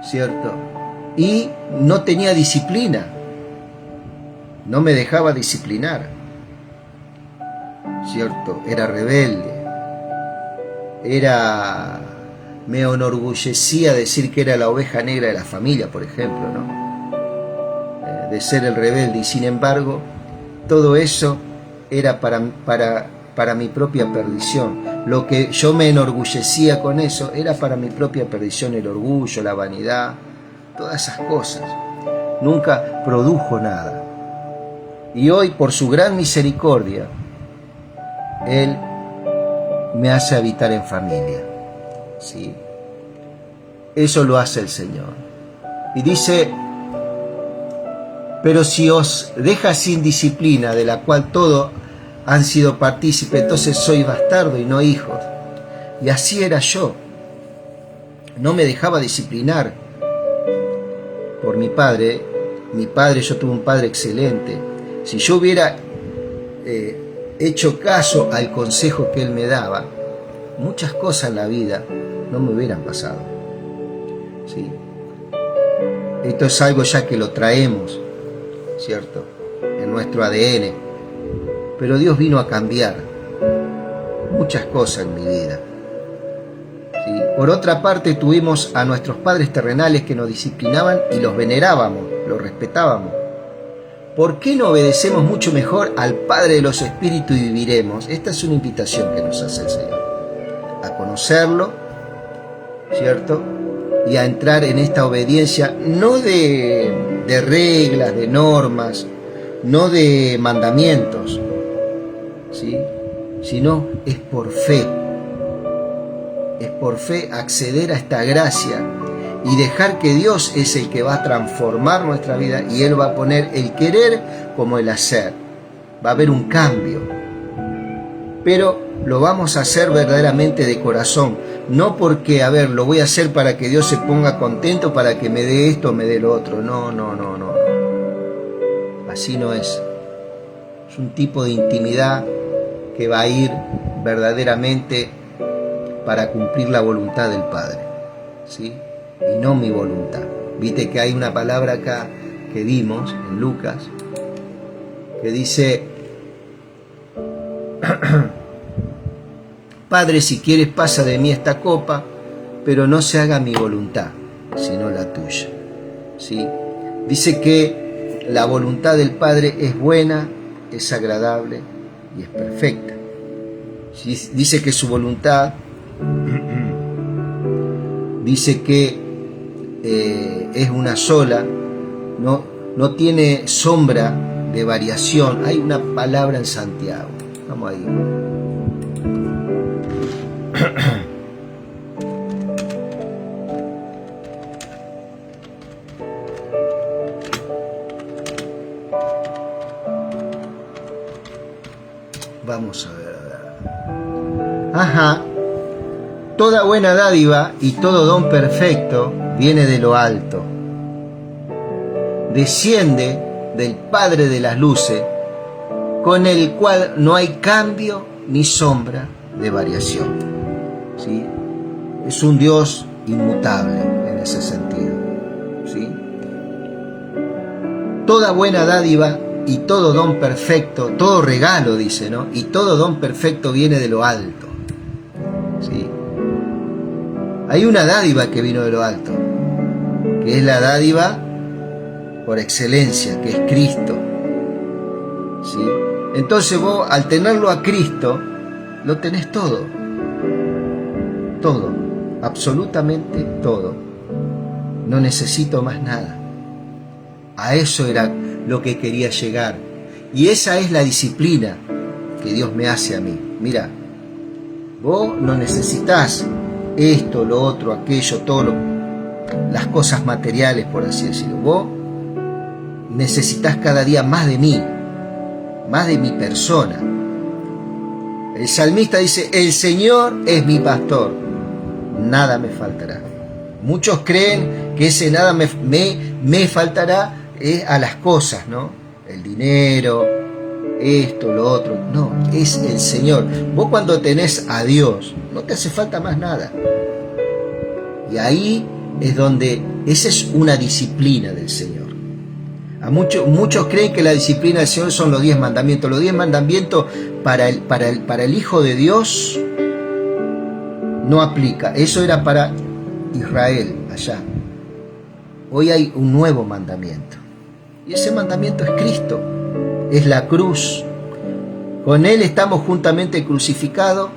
¿cierto? Y no tenía disciplina, no me dejaba disciplinar, ¿cierto? Era rebelde, me enorgullecía decir que era la oveja negra de la familia, por ejemplo, ¿no? De ser el rebelde, y sin embargo, todo eso era para mi propia perdición, lo que yo me enorgullecía con eso era para mi propia perdición, el orgullo, la vanidad, todas esas cosas. Nunca produjo nada. Y hoy, por su gran misericordia, Él me hace habitar en familia. ¿Sí? Eso lo hace el Señor. Y dice: pero si os deja sin disciplina, de la cual todos han sido partícipes, entonces sois bastardos y no hijos. Y así era yo. No me dejaba disciplinar por mi padre. Yo tuve un padre excelente. Si yo hubiera hecho caso al consejo que él me daba, muchas cosas en la vida no me hubieran pasado. ¿Sí? Esto es algo ya que lo traemos, ¿cierto?, en nuestro ADN. Pero Dios vino a cambiar muchas cosas en mi vida. ¿Sí? Por otra parte, tuvimos a nuestros padres terrenales que nos disciplinaban y los venerábamos, los respetábamos. ¿Por qué no obedecemos mucho mejor al Padre de los Espíritus y viviremos? Esta es una invitación que nos hace el Señor, a conocerlo, ¿cierto?, y a entrar en esta obediencia, no de reglas, de normas, no de mandamientos, ¿sí?, sino es por fe. Es por fe acceder a esta gracia y dejar que Dios es el que va a transformar nuestra vida, y Él va a poner el querer como el hacer. Va a haber un cambio, pero lo vamos a hacer verdaderamente de corazón, no porque, lo voy a hacer para que Dios se ponga contento, para que me dé esto o me dé lo otro. No. Así no es. Es un tipo de intimidad que va a ir verdaderamente para cumplir la voluntad del Padre, ¿sí?, y no mi voluntad. Viste que hay una palabra acá que vimos en Lucas que dice: Padre, si quieres pasa de mí esta copa, pero no se haga mi voluntad, sino la tuya. ¿Sí? Dice que la voluntad del Padre es buena, es agradable y es perfecta. ¿Sí? Dice que su voluntad, dice que es una sola, no tiene sombra de variación. Hay una palabra en Santiago. Vamos ahí. Vamos a ver. Ajá. Toda buena dádiva y todo don perfecto viene de lo alto. Desciende del Padre de las luces, con el cual no hay cambio ni sombra de variación. ¿Sí? Es un Dios inmutable en ese sentido. ¿Sí? Toda buena dádiva y todo don perfecto, todo regalo, dice, ¿no? Y todo don perfecto viene de lo alto. ¿Sí? Hay una dádiva que vino de lo alto, que es la dádiva por excelencia, que es Cristo. ¿Sí? Entonces vos, al tenerlo a Cristo, lo tenés todo. Todo, absolutamente todo. No necesito más nada. A eso era lo que quería llegar. Y esa es la disciplina que Dios me hace a mí. Mira, vos no necesitas esto, lo otro, aquello, las cosas materiales, por así decirlo. Vos necesitas cada día más de mí, más de mi persona. El salmista dice: el Señor es mi pastor, nada me faltará. Muchos creen que ese nada me faltará es a las cosas, ¿no? El dinero, esto, lo otro. No, es el Señor. Vos cuando tenés a Dios, no te hace falta más nada. Y ahí es donde, esa es una disciplina del Señor. Muchos creen que la disciplina del Señor son los 10 mandamientos. Los 10 mandamientos para el Hijo de Dios no aplica. Eso era para Israel, allá. Hoy hay un nuevo mandamiento. Y ese mandamiento es Cristo. Es la cruz. Con Él estamos juntamente crucificados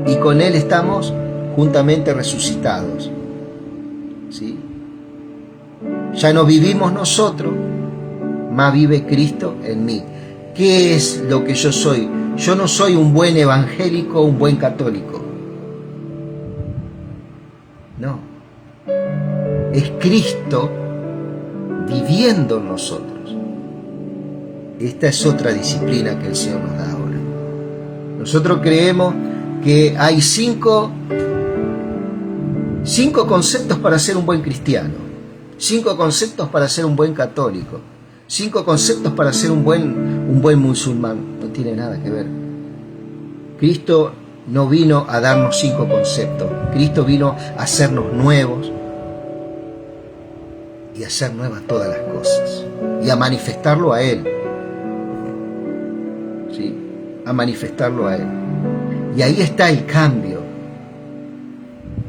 y con Él estamos juntamente resucitados. ¿Sí? Ya no vivimos nosotros, mas vive Cristo en mí. ¿Qué es lo que yo soy? Yo no soy un buen evangélico, un buen católico. No. Es Cristo viviendo en nosotros. Esta es otra disciplina que el Señor nos da ahora. Nosotros creemos que hay cinco conceptos para ser un buen cristiano, 5 conceptos para ser un buen católico, 5 conceptos para ser un buen musulmán. No tiene nada que ver. Cristo no vino a darnos 5 conceptos. Cristo vino a hacernos nuevos y a hacer nuevas todas las cosas y a manifestarlo a Él. ¿Sí? A manifestarlo a Él. Y ahí está el cambio,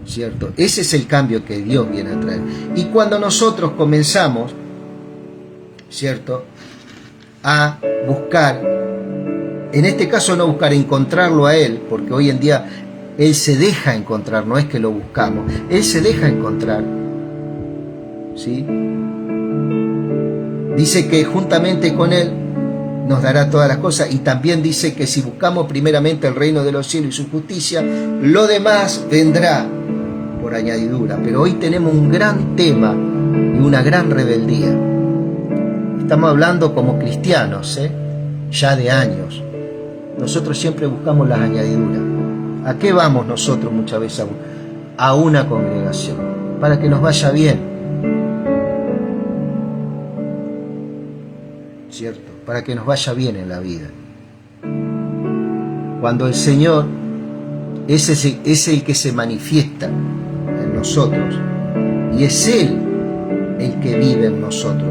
¿cierto? Ese es el cambio que Dios viene a traer. Y cuando nosotros comenzamos, ¿cierto?, a buscar, en este caso no buscar encontrarlo a Él, porque hoy en día Él se deja encontrar, no es que lo buscamos, Él se deja encontrar, ¿sí? Dice que juntamente con Él nos dará todas las cosas, y también dice que si buscamos primeramente el reino de los cielos y su justicia, lo demás vendrá por añadidura. Pero hoy tenemos un gran tema y una gran rebeldía. Estamos hablando como cristianos, ya de años. Nosotros siempre buscamos las añadiduras. ¿A qué vamos nosotros muchas veces? A una congregación, para que nos vaya bien, ¿cierto? Para que nos vaya bien en la vida. Cuando el Señor es el que se manifiesta en nosotros, y es Él el que vive en nosotros.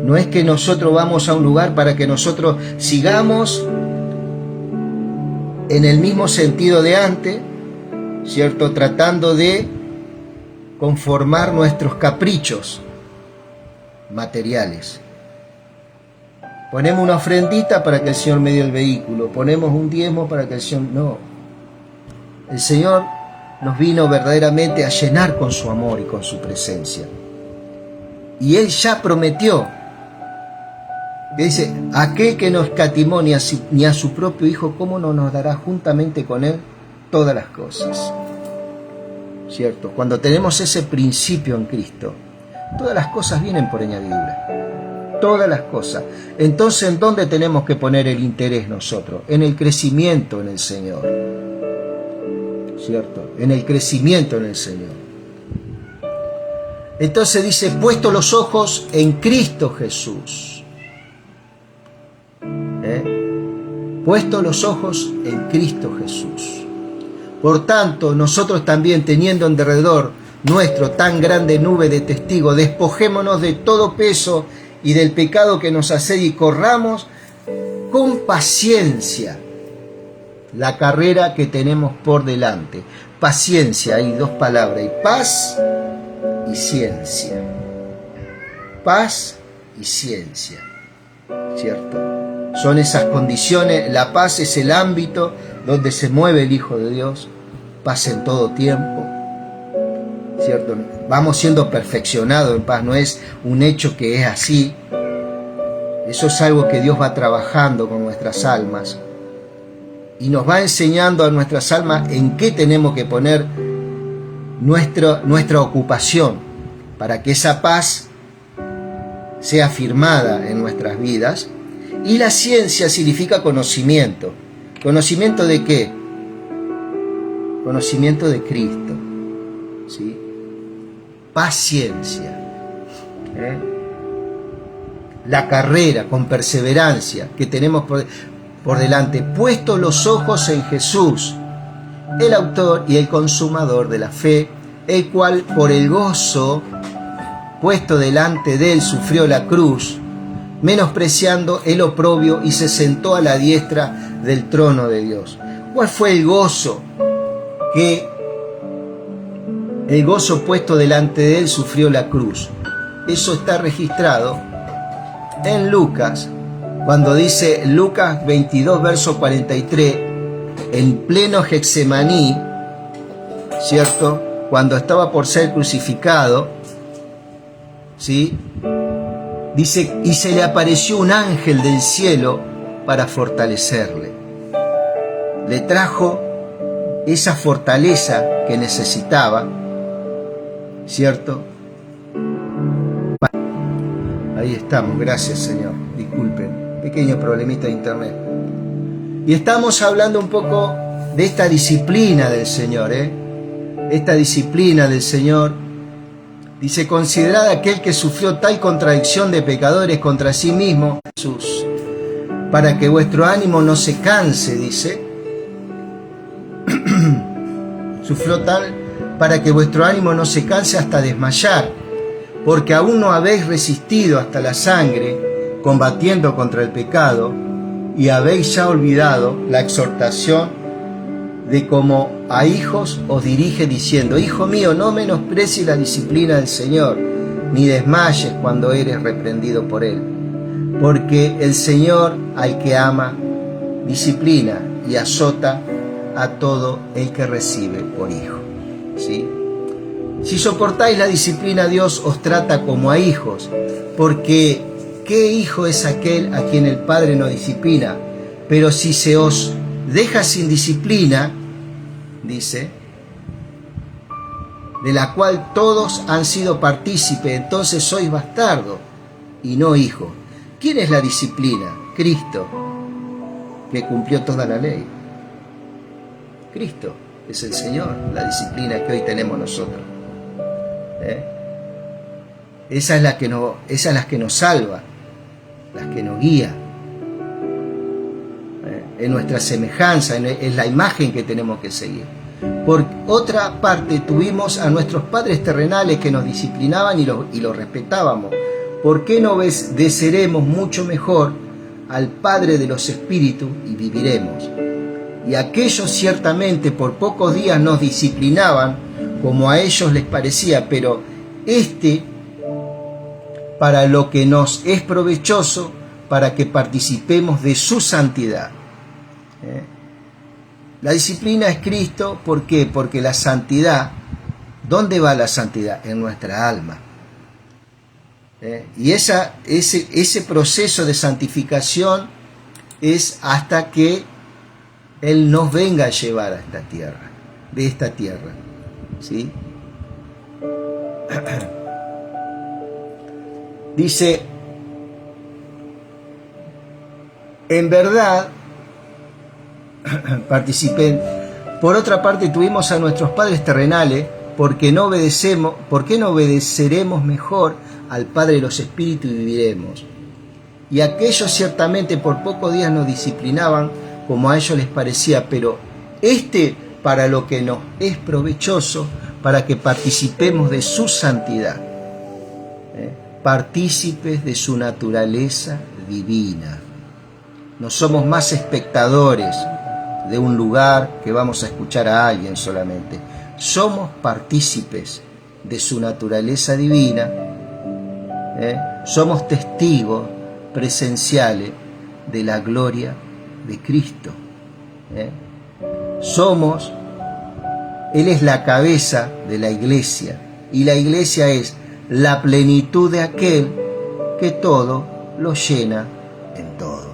No es que nosotros vamos a un lugar para que nosotros sigamos en el mismo sentido de antes, ¿cierto? Tratando de conformar nuestros caprichos materiales. Ponemos una ofrendita para que el Señor me dé el vehículo. Ponemos un diezmo para que el Señor... No. El Señor nos vino verdaderamente a llenar con su amor y con su presencia. Y Él ya prometió. Dice, aquel que no escatimó ni a su propio Hijo, ¿cómo no nos dará juntamente con Él todas las cosas? ¿Cierto? Cuando tenemos ese principio en Cristo, todas las cosas vienen por añadidura. Todas las cosas. Entonces, ¿en dónde tenemos que poner el interés nosotros? En el crecimiento en el Señor. ¿Cierto? En el crecimiento en el Señor. Entonces dice, puesto los ojos en Cristo Jesús. Puesto los ojos en Cristo Jesús. Por tanto, nosotros también, teniendo en derredor nuestro tan grande nube de testigos, despojémonos de todo peso y del pecado que nos asedia, y corramos con paciencia la carrera que tenemos por delante. Paciencia, hay 2 palabras, paz y ciencia. Paz y ciencia, ¿cierto? Son esas condiciones. La paz es el ámbito donde se mueve el Hijo de Dios. Paz en todo tiempo, ¿cierto? Vamos siendo perfeccionados en paz, no es un hecho que es así. Eso es algo que Dios va trabajando con nuestras almas y nos va enseñando a nuestras almas en qué tenemos que poner nuestra ocupación para que esa paz sea firmada en nuestras vidas. Y la ciencia significa conocimiento. ¿Conocimiento de qué? Conocimiento de Cristo, ¿sí? Paciencia, la carrera con perseverancia que tenemos por delante, puesto los ojos en Jesús, el autor y el consumador de la fe, el cual por el gozo puesto delante de él sufrió la cruz, menospreciando el oprobio, y se sentó a la diestra del trono de Dios. ¿Cuál fue el gozo? Que el gozo puesto delante de él sufrió la cruz. Eso está registrado en Lucas, cuando dice Lucas 22, verso 43, en pleno Getsemaní, ¿cierto? Cuando estaba por ser crucificado, ¿sí? Dice, y se le apareció un ángel del cielo para fortalecerle. Le trajo esa fortaleza que necesitaba, ¿cierto? Ahí estamos, gracias Señor, disculpen, pequeño problemita de internet. Y estamos hablando un poco de esta disciplina del Señor, esta disciplina del Señor. Dice, considerad aquel que sufrió tal contradicción de pecadores contra sí mismo, Jesús, para que vuestro ánimo no se canse, dice. Sufrió tal para que vuestro ánimo no se canse hasta desmayar, porque aún no habéis resistido hasta la sangre, combatiendo contra el pecado, y habéis ya olvidado la exhortación de como a hijos os dirige diciendo, hijo mío, no menosprecies la disciplina del Señor, ni desmayes cuando eres reprendido por Él, porque el Señor al que ama disciplina y azota a todo el que recibe por hijo. ¿Sí? Si soportáis la disciplina, Dios os trata como a hijos, porque ¿qué hijo es aquel a quien el Padre no disciplina? Pero si se os deja sin disciplina, dice, de la cual todos han sido partícipes, entonces sois bastardos y no hijos. ¿Quién es la disciplina? Cristo, que cumplió toda la ley. Cristo es el Señor, la disciplina que hoy tenemos nosotros. Esa es la que nos salva, la que nos guía. En nuestra semejanza, es la imagen que tenemos que seguir. Por otra parte, tuvimos a nuestros padres terrenales que nos disciplinaban y los respetábamos. ¿Por qué no obedeceremos mucho mejor al Padre de los Espíritus y viviremos? Y aquellos ciertamente por pocos días nos disciplinaban como a ellos les parecía, pero para lo que nos es provechoso, para que participemos de su santidad. La disciplina es Cristo, ¿por qué? Porque la santidad, ¿dónde va la santidad? En nuestra alma. Y ese proceso de santificación es hasta que Él nos venga a llevar a esta tierra, de esta tierra, ¿sí? Dice, en verdad, participé. Por otra parte, tuvimos a nuestros padres terrenales, ¿por qué no obedeceremos mejor al Padre de los Espíritus y viviremos? Y aquellos ciertamente por pocos días nos disciplinaban como a ellos les parecía, pero para lo que nos es provechoso, para que participemos de su santidad, partícipes de su naturaleza divina. No somos más espectadores de un lugar que vamos a escuchar a alguien solamente. Somos partícipes de su naturaleza divina. Somos testigos presenciales de la gloria de Cristo. Él es la cabeza de la iglesia, y la iglesia es la plenitud de aquel que todo lo llena en todo.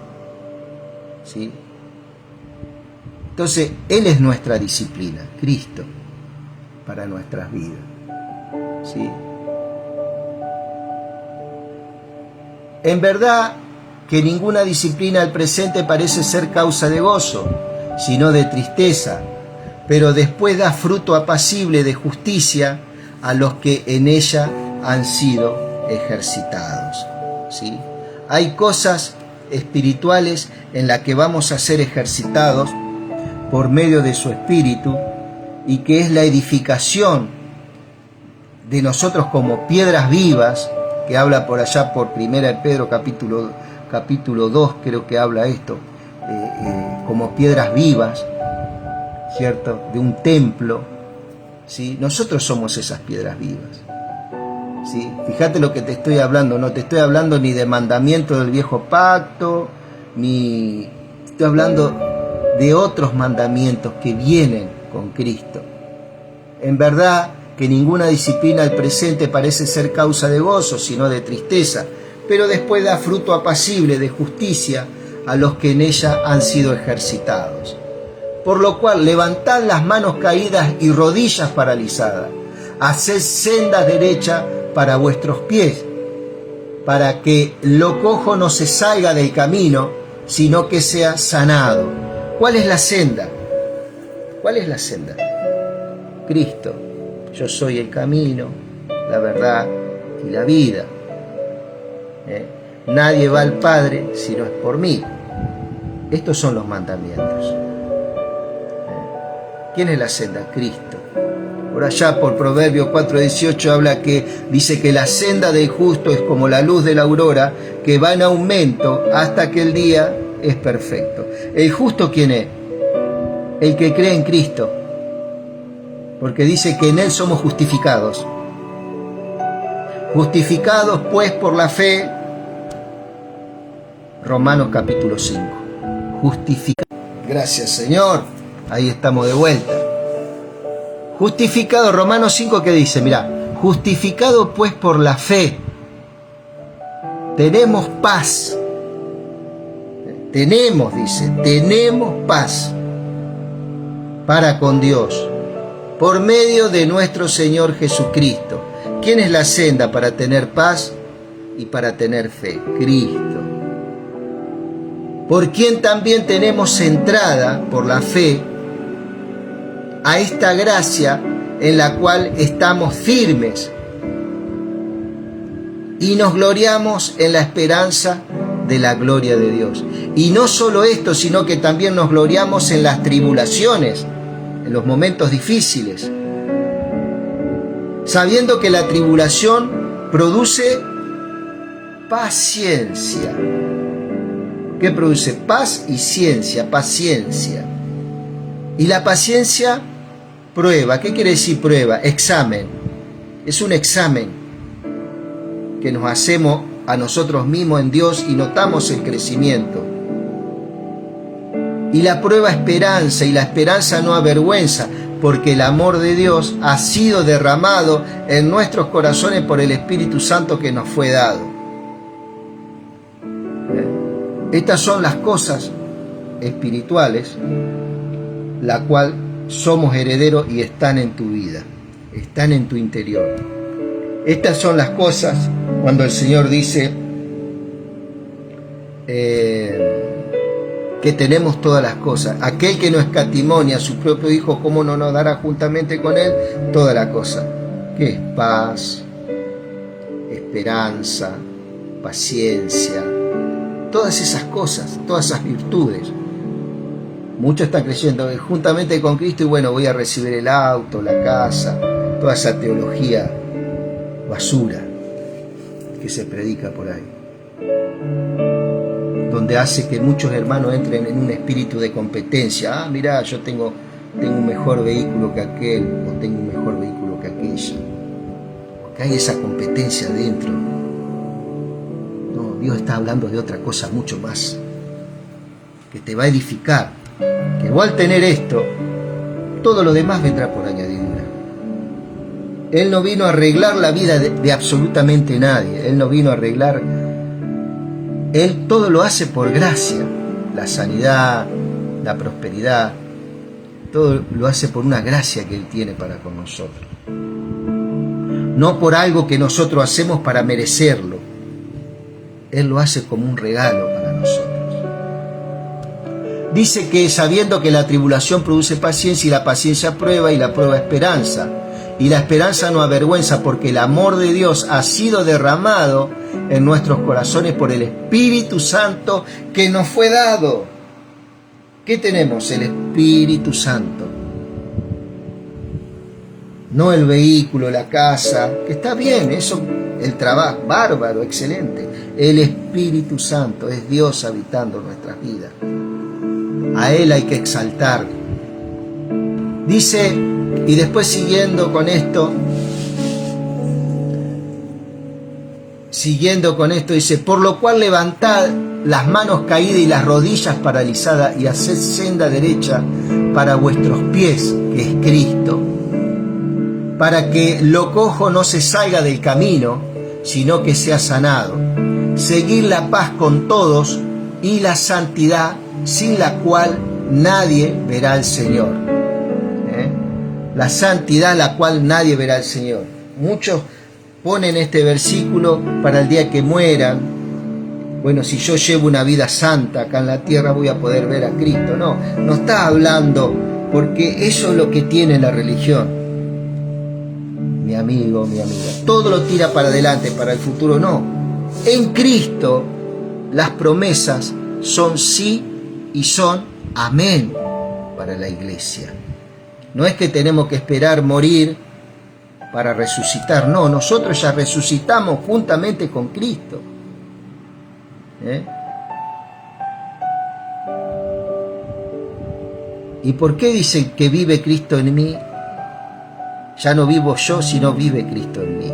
¿Sí? Entonces, Él es nuestra disciplina, Cristo, para nuestras vidas. ¿Sí? En verdad que ninguna disciplina al presente parece ser causa de gozo, sino de tristeza, pero después da fruto apacible de justicia a los que en ella han sido ejercitados. ¿Sí? Hay cosas espirituales en las que vamos a ser ejercitados por medio de su Espíritu, y que es la edificación de nosotros como piedras vivas, que habla por allá por 1 Pedro capítulo 2, creo que habla esto, como piedras vivas, ¿cierto? De un templo, ¿sí? Nosotros somos esas piedras vivas, ¿sí? Fíjate lo que te estoy hablando, no te estoy hablando ni de mandamiento del viejo pacto, ni estoy hablando de otros mandamientos que vienen con Cristo. En verdad que ninguna disciplina al presente parece ser causa de gozo, sino de tristeza, pero después da fruto apacible de justicia a los que en ella han sido ejercitados. Por lo cual, levantad las manos caídas y rodillas paralizadas, haced sendas derechas para vuestros pies, para que lo cojo no se salga del camino, sino que sea sanado. ¿Cuál es la senda? ¿Cuál es la senda? Cristo. Yo soy el camino, la verdad y la vida. Nadie va al Padre si no es por mí. Estos son los mandamientos. ¿Quién es la senda? Cristo. Por allá, por Proverbios 4:18, dice que la senda del justo es como la luz de la aurora, que va en aumento hasta que el día es perfecto. ¿El justo quién es? El que cree en Cristo, porque dice que en Él somos justificados. Justificados pues por la fe, Romanos capítulo 5. Justificados. Gracias, Señor. Ahí estamos de vuelta. Justificado, Romanos 5, ¿qué dice? Mirá, justificado pues por la fe, tenemos paz. Tenemos paz para con Dios, por medio de nuestro Señor Jesucristo. ¿Quién es la senda para tener paz y para tener fe? Cristo. Por quien también tenemos entrada, por la fe, a esta gracia en la cual estamos firmes y nos gloriamos en la esperanza de la gloria de Dios. Y no solo esto, sino que también nos gloriamos en las tribulaciones, en los momentos difíciles, sabiendo que la tribulación produce paciencia. ¿Qué produce? Paz y ciencia, paciencia. Y la paciencia, prueba. ¿Qué quiere decir prueba? Examen. Es un examen que nos hacemos a nosotros mismos en Dios y notamos el crecimiento. Y la prueba esperanza, y la esperanza no avergüenza, porque el amor de Dios ha sido derramado en nuestros corazones por el Espíritu Santo que nos fue dado. Estas son las cosas espirituales, la cual somos herederos y están en tu vida, están en tu interior. Estas son las cosas cuando el Señor dice que tenemos todas las cosas. Aquel que no escatimó ni a su propio Hijo, ¿cómo no nos dará juntamente con Él toda la cosa? ¿Qué es? Paz, esperanza, paciencia, todas esas cosas, todas esas virtudes. Muchos están creyendo juntamente con Cristo y bueno, voy a recibir el auto, la casa, toda esa teología basura que se predica por ahí, donde hace que muchos hermanos entren en un espíritu de competencia. Ah, mirá, yo tengo un mejor vehículo que aquel, o tengo un mejor vehículo que aquella, porque hay esa competencia dentro. No, Dios está hablando de otra cosa mucho más, que te va a edificar, que vos al tener esto, todo lo demás vendrá por añadidura. Él no vino a arreglar la vida de absolutamente nadie. Él no vino a arreglar. Él todo lo hace por gracia. La sanidad, la prosperidad, todo lo hace por una gracia que Él tiene para con nosotros. No por algo que nosotros hacemos para merecerlo. Él lo hace como un regalo para nosotros. Dice que sabiendo que la tribulación produce paciencia, y la paciencia prueba, y la prueba esperanza. Y la esperanza no avergüenza, porque el amor de Dios ha sido derramado en nuestros corazones por el Espíritu Santo que nos fue dado. ¿Qué tenemos? El Espíritu Santo. No el vehículo, la casa, que está bien, eso, el trabajo, bárbaro, excelente. El Espíritu Santo es Dios habitando nuestras vidas. A Él hay que exaltar. Dice, y después siguiendo con esto, siguiendo con esto, dice, por lo cual levantad las manos caídas y las rodillas paralizadas y haced senda derecha para vuestros pies, que es Cristo, para que lo cojo no se salga del camino, sino que sea sanado. Seguir la paz con todos y la santidad, sin la cual nadie verá al Señor. La santidad, la cual nadie verá al Señor. Muchos ponen este versículo para el día que mueran. Bueno, si yo llevo una vida santa acá en la tierra voy a poder ver a Cristo. No, no está hablando, porque eso es lo que tiene la religión. Mi amigo, mi amiga, todo lo tira para adelante, para el futuro no. En Cristo las promesas son sí y son amén para la iglesia. No es que tenemos que esperar morir para resucitar, no, nosotros ya resucitamos juntamente con Cristo. ¿Y por qué dicen que vive Cristo en mí? Ya no vivo yo, sino vive Cristo en mí.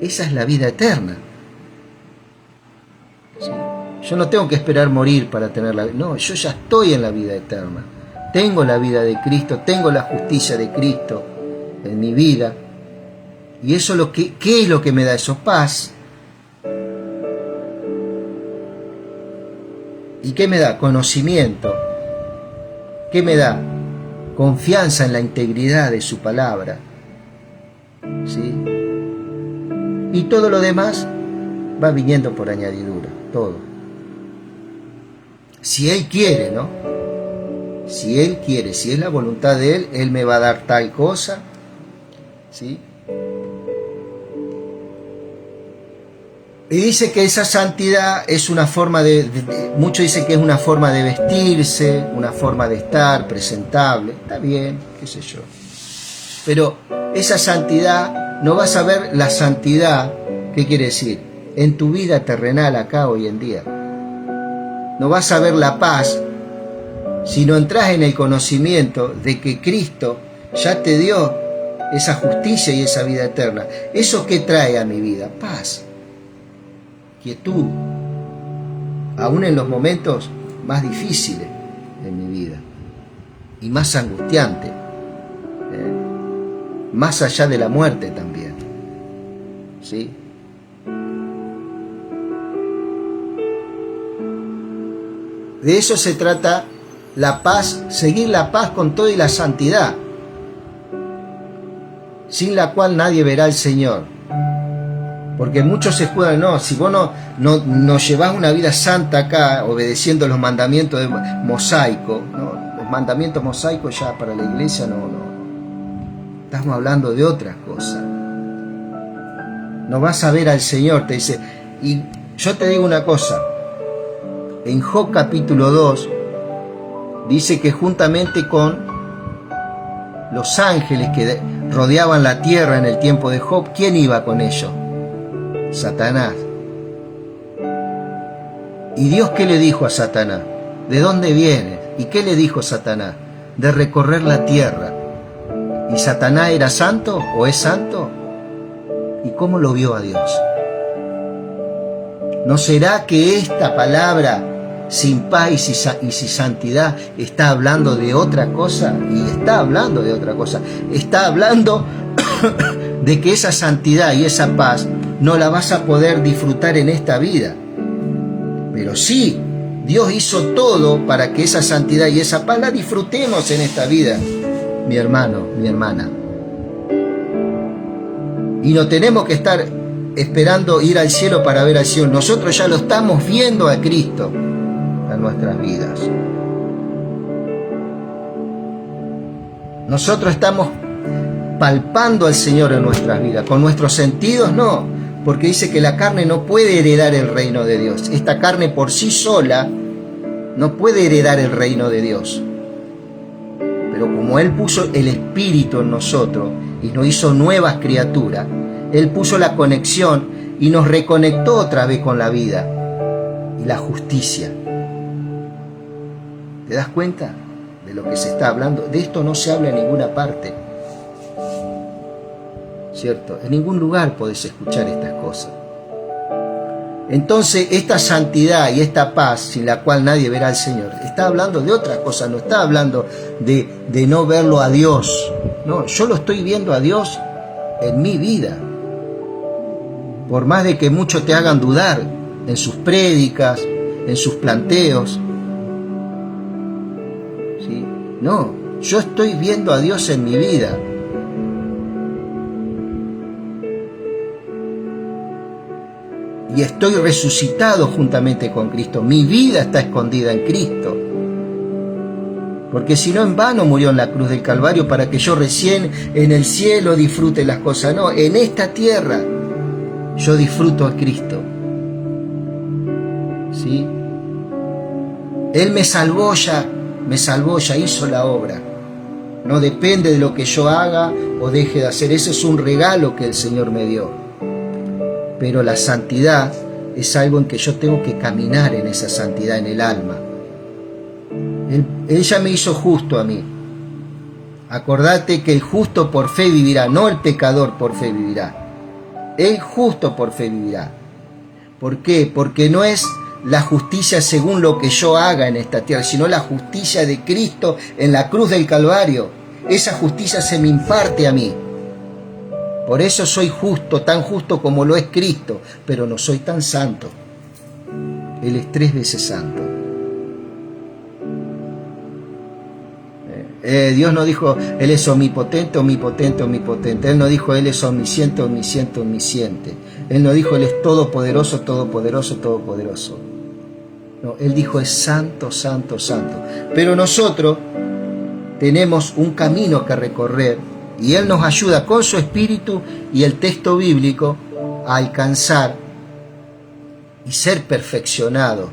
Esa es la vida eterna. ¿Sí? Yo no tengo que esperar morir para tener la vida. No, yo ya estoy en la vida eterna. Tengo la vida de Cristo, tengo la justicia de Cristo en mi vida. Y eso es lo que, ¿qué es lo que me da eso? Paz. ¿Y qué me da? Conocimiento. ¿Qué me da? Confianza en la integridad de su palabra. ¿Sí? Y todo lo demás va viniendo por añadidura, todo. Si Él quiere, ¿no? Si Él quiere, si es la voluntad de Él, Él me va a dar tal cosa, ¿sí? Y dice que esa santidad es una forma muchos dicen que es una forma de vestirse, una forma de estar presentable. Está bien, qué sé yo. Pero esa santidad, no vas a ver la santidad, ¿qué quiere decir? En tu vida terrenal acá hoy en día. No vas a ver la paz si no entras en el conocimiento de que Cristo ya te dio esa justicia y esa vida eterna. ¿Eso qué trae a mi vida? Paz, quietud, aún en los momentos más difíciles de mi vida y más angustiantes, más allá de la muerte también, ¿sí? De eso se trata la paz, seguir la paz con todo y la santidad, sin la cual nadie verá al Señor. Porque muchos se escudan, no, si vos no llevás una vida santa acá, obedeciendo los mandamientos mosaicos, ¿no? Los mandamientos mosaicos ya para la iglesia no. Estamos hablando de otras cosas. No vas a ver al Señor, te dice. Y yo te digo una cosa, en Job capítulo 2, dice que juntamente con los ángeles que rodeaban la tierra en el tiempo de Job, ¿quién iba con ellos? Satanás. ¿Y Dios qué le dijo a Satanás? ¿De dónde vienes? ¿Y qué le dijo Satanás? De recorrer la tierra. ¿Y Satanás era santo o es santo? ¿Y cómo lo vio a Dios? ¿No será que esta palabra sin paz y sin santidad está hablando de otra cosa? Y está hablando de otra cosa. Está hablando de que esa santidad y esa paz no la vas a poder disfrutar en esta vida. Pero sí, Dios hizo todo para que esa santidad y esa paz la disfrutemos en esta vida, mi hermano, mi hermana. Y no tenemos que estar esperando ir al cielo para ver al Señor. Nosotros ya lo estamos viendo a Cristo en nuestras vidas. Nosotros estamos palpando al Señor en nuestras vidas. Con nuestros sentidos no, porque dice que la carne no puede heredar el reino de Dios. Esta carne por sí sola no puede heredar el reino de Dios. Pero como Él puso el Espíritu en nosotros y nos hizo nuevas criaturas, Él puso la conexión y nos reconectó otra vez con la vida y la justicia. ¿Te das cuenta de lo que se está hablando? De esto no se habla en ninguna parte. ¿cierto? En ningún lugar podés escuchar estas cosas. Entonces, esta santidad y esta paz, sin la cual nadie verá al Señor, está hablando de otras cosas, no está hablando de no verlo a Dios. No, yo lo estoy viendo a Dios en mi vida. Por más de que muchos te hagan dudar en sus prédicas, en sus planteos, ¿sí? No, yo estoy viendo a Dios en mi vida. Y estoy resucitado juntamente con Cristo. Mi vida está escondida en Cristo. Porque si no, en vano murió en la cruz del Calvario para que yo recién en el cielo disfrute las cosas. No, en esta tierra yo disfruto a Cristo. ¿Sí? Él me salvó ya, hizo la obra. No depende de lo que yo haga o deje de hacer. Ese es un regalo que el Señor me dio. Pero la santidad es algo en que yo tengo que caminar en esa santidad en el alma. Él ya me hizo justo a mí. Acordate que el justo por fe vivirá, no el pecador por fe vivirá. El justo por fe vivirá. ¿Por qué? Porque no es la justicia según lo que yo haga en esta tierra, sino la justicia de Cristo en la cruz del Calvario. Esa justicia se me imparte a mí. Por eso soy justo, tan justo como lo es Cristo, pero no soy tan santo. Él es 3 veces santo. Dios no dijo, Él es omnipotente, omnipotente, omnipotente. Él no dijo, Él es omnisciente, omnisciente, omnisciente. Él no dijo, Él es todopoderoso, todopoderoso, todopoderoso. No, Él dijo, es santo, santo, santo. Pero nosotros tenemos un camino que recorrer y Él nos ayuda con su espíritu y el texto bíblico a alcanzar y ser perfeccionados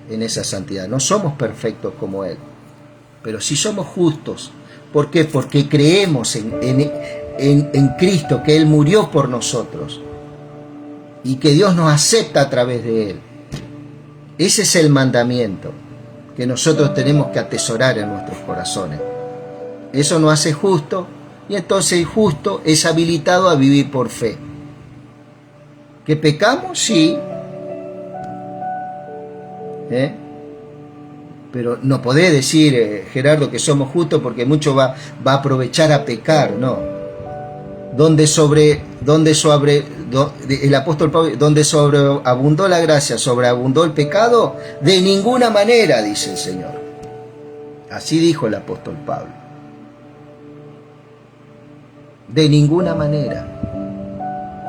en esa santidad. No somos perfectos como Él, pero sí somos justos. ¿Por qué? Porque creemos en Cristo, que Él murió por nosotros y que Dios nos acepta a través de Él. Ese es el mandamiento que nosotros tenemos que atesorar en nuestros corazones. Eso nos hace justo. Y entonces el justo es habilitado a vivir por fe. ¿Que pecamos? Sí. Pero no podés decir, Gerardo, que somos justos porque mucho va a aprovechar a pecar, no. El apóstol Pablo, donde sobreabundó la gracia, sobreabundó el pecado, de ninguna manera, dice el Señor. Así dijo el apóstol Pablo. De ninguna manera.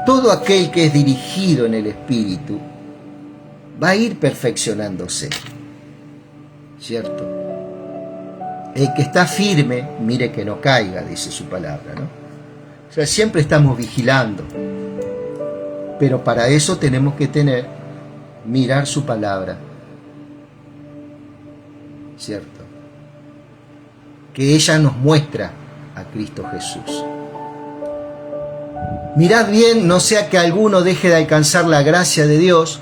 Todo aquel que es dirigido en el Espíritu va a ir perfeccionándose, ¿cierto? El que está firme, mire que no caiga, dice su palabra, ¿no? O sea, siempre estamos vigilando, pero para eso tenemos que mirar su palabra, ¿cierto? Que ella nos muestra a Cristo Jesús. Mirad bien, no sea que alguno deje de alcanzar la gracia de Dios,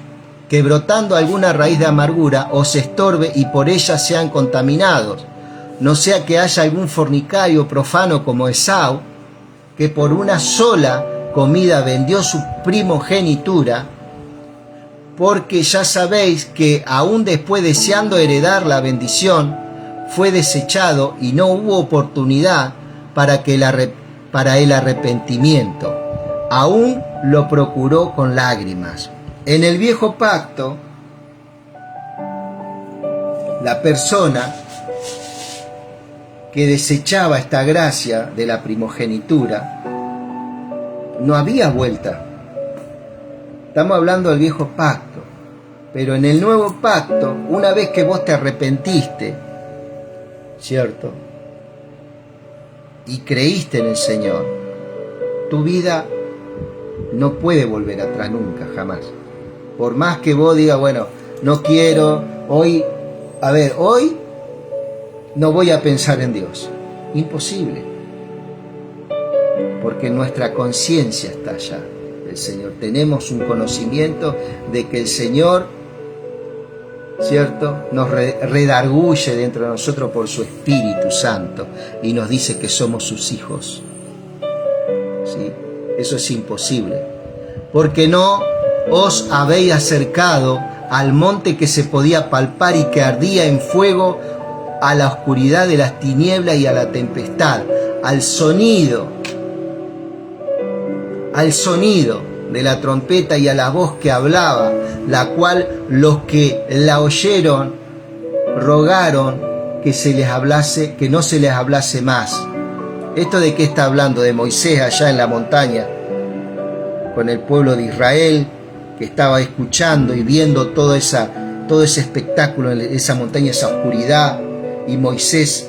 que brotando alguna raíz de amargura os estorbe y por ella sean contaminados. No sea que haya algún fornicario profano como Esau, que por una sola comida vendió su primogenitura, porque ya sabéis que aún después deseando heredar la bendición, fue desechado y no hubo oportunidad para el arrepentimiento. Aún lo procuró con lágrimas. En el viejo pacto, la persona que desechaba esta gracia de la primogenitura, no había vuelta. Estamos hablando del viejo pacto. Pero en el nuevo pacto, una vez que vos te arrepentiste, ¿cierto? Y creíste en el Señor, tu vida no puede volver atrás nunca, jamás. Por más que vos digas, bueno, no quiero, hoy no voy a pensar en Dios. Imposible. Porque nuestra conciencia está allá, el Señor. Tenemos un conocimiento de que el Señor, ¿cierto?, nos redarguye dentro de nosotros por su Espíritu Santo y nos dice que somos sus hijos. ¿Sí? Eso es imposible. Porque no os habéis acercado al monte que se podía palpar y que ardía en fuego, a la oscuridad de las tinieblas y a la tempestad, al sonido de la trompeta y a la voz que hablaba, la cual los que la oyeron rogaron que no se les hablase más. ¿Esto de qué está hablando? De Moisés allá en la montaña, con el pueblo de Israel, que estaba escuchando y viendo todo ese espectáculo en esa montaña, esa oscuridad, y Moisés,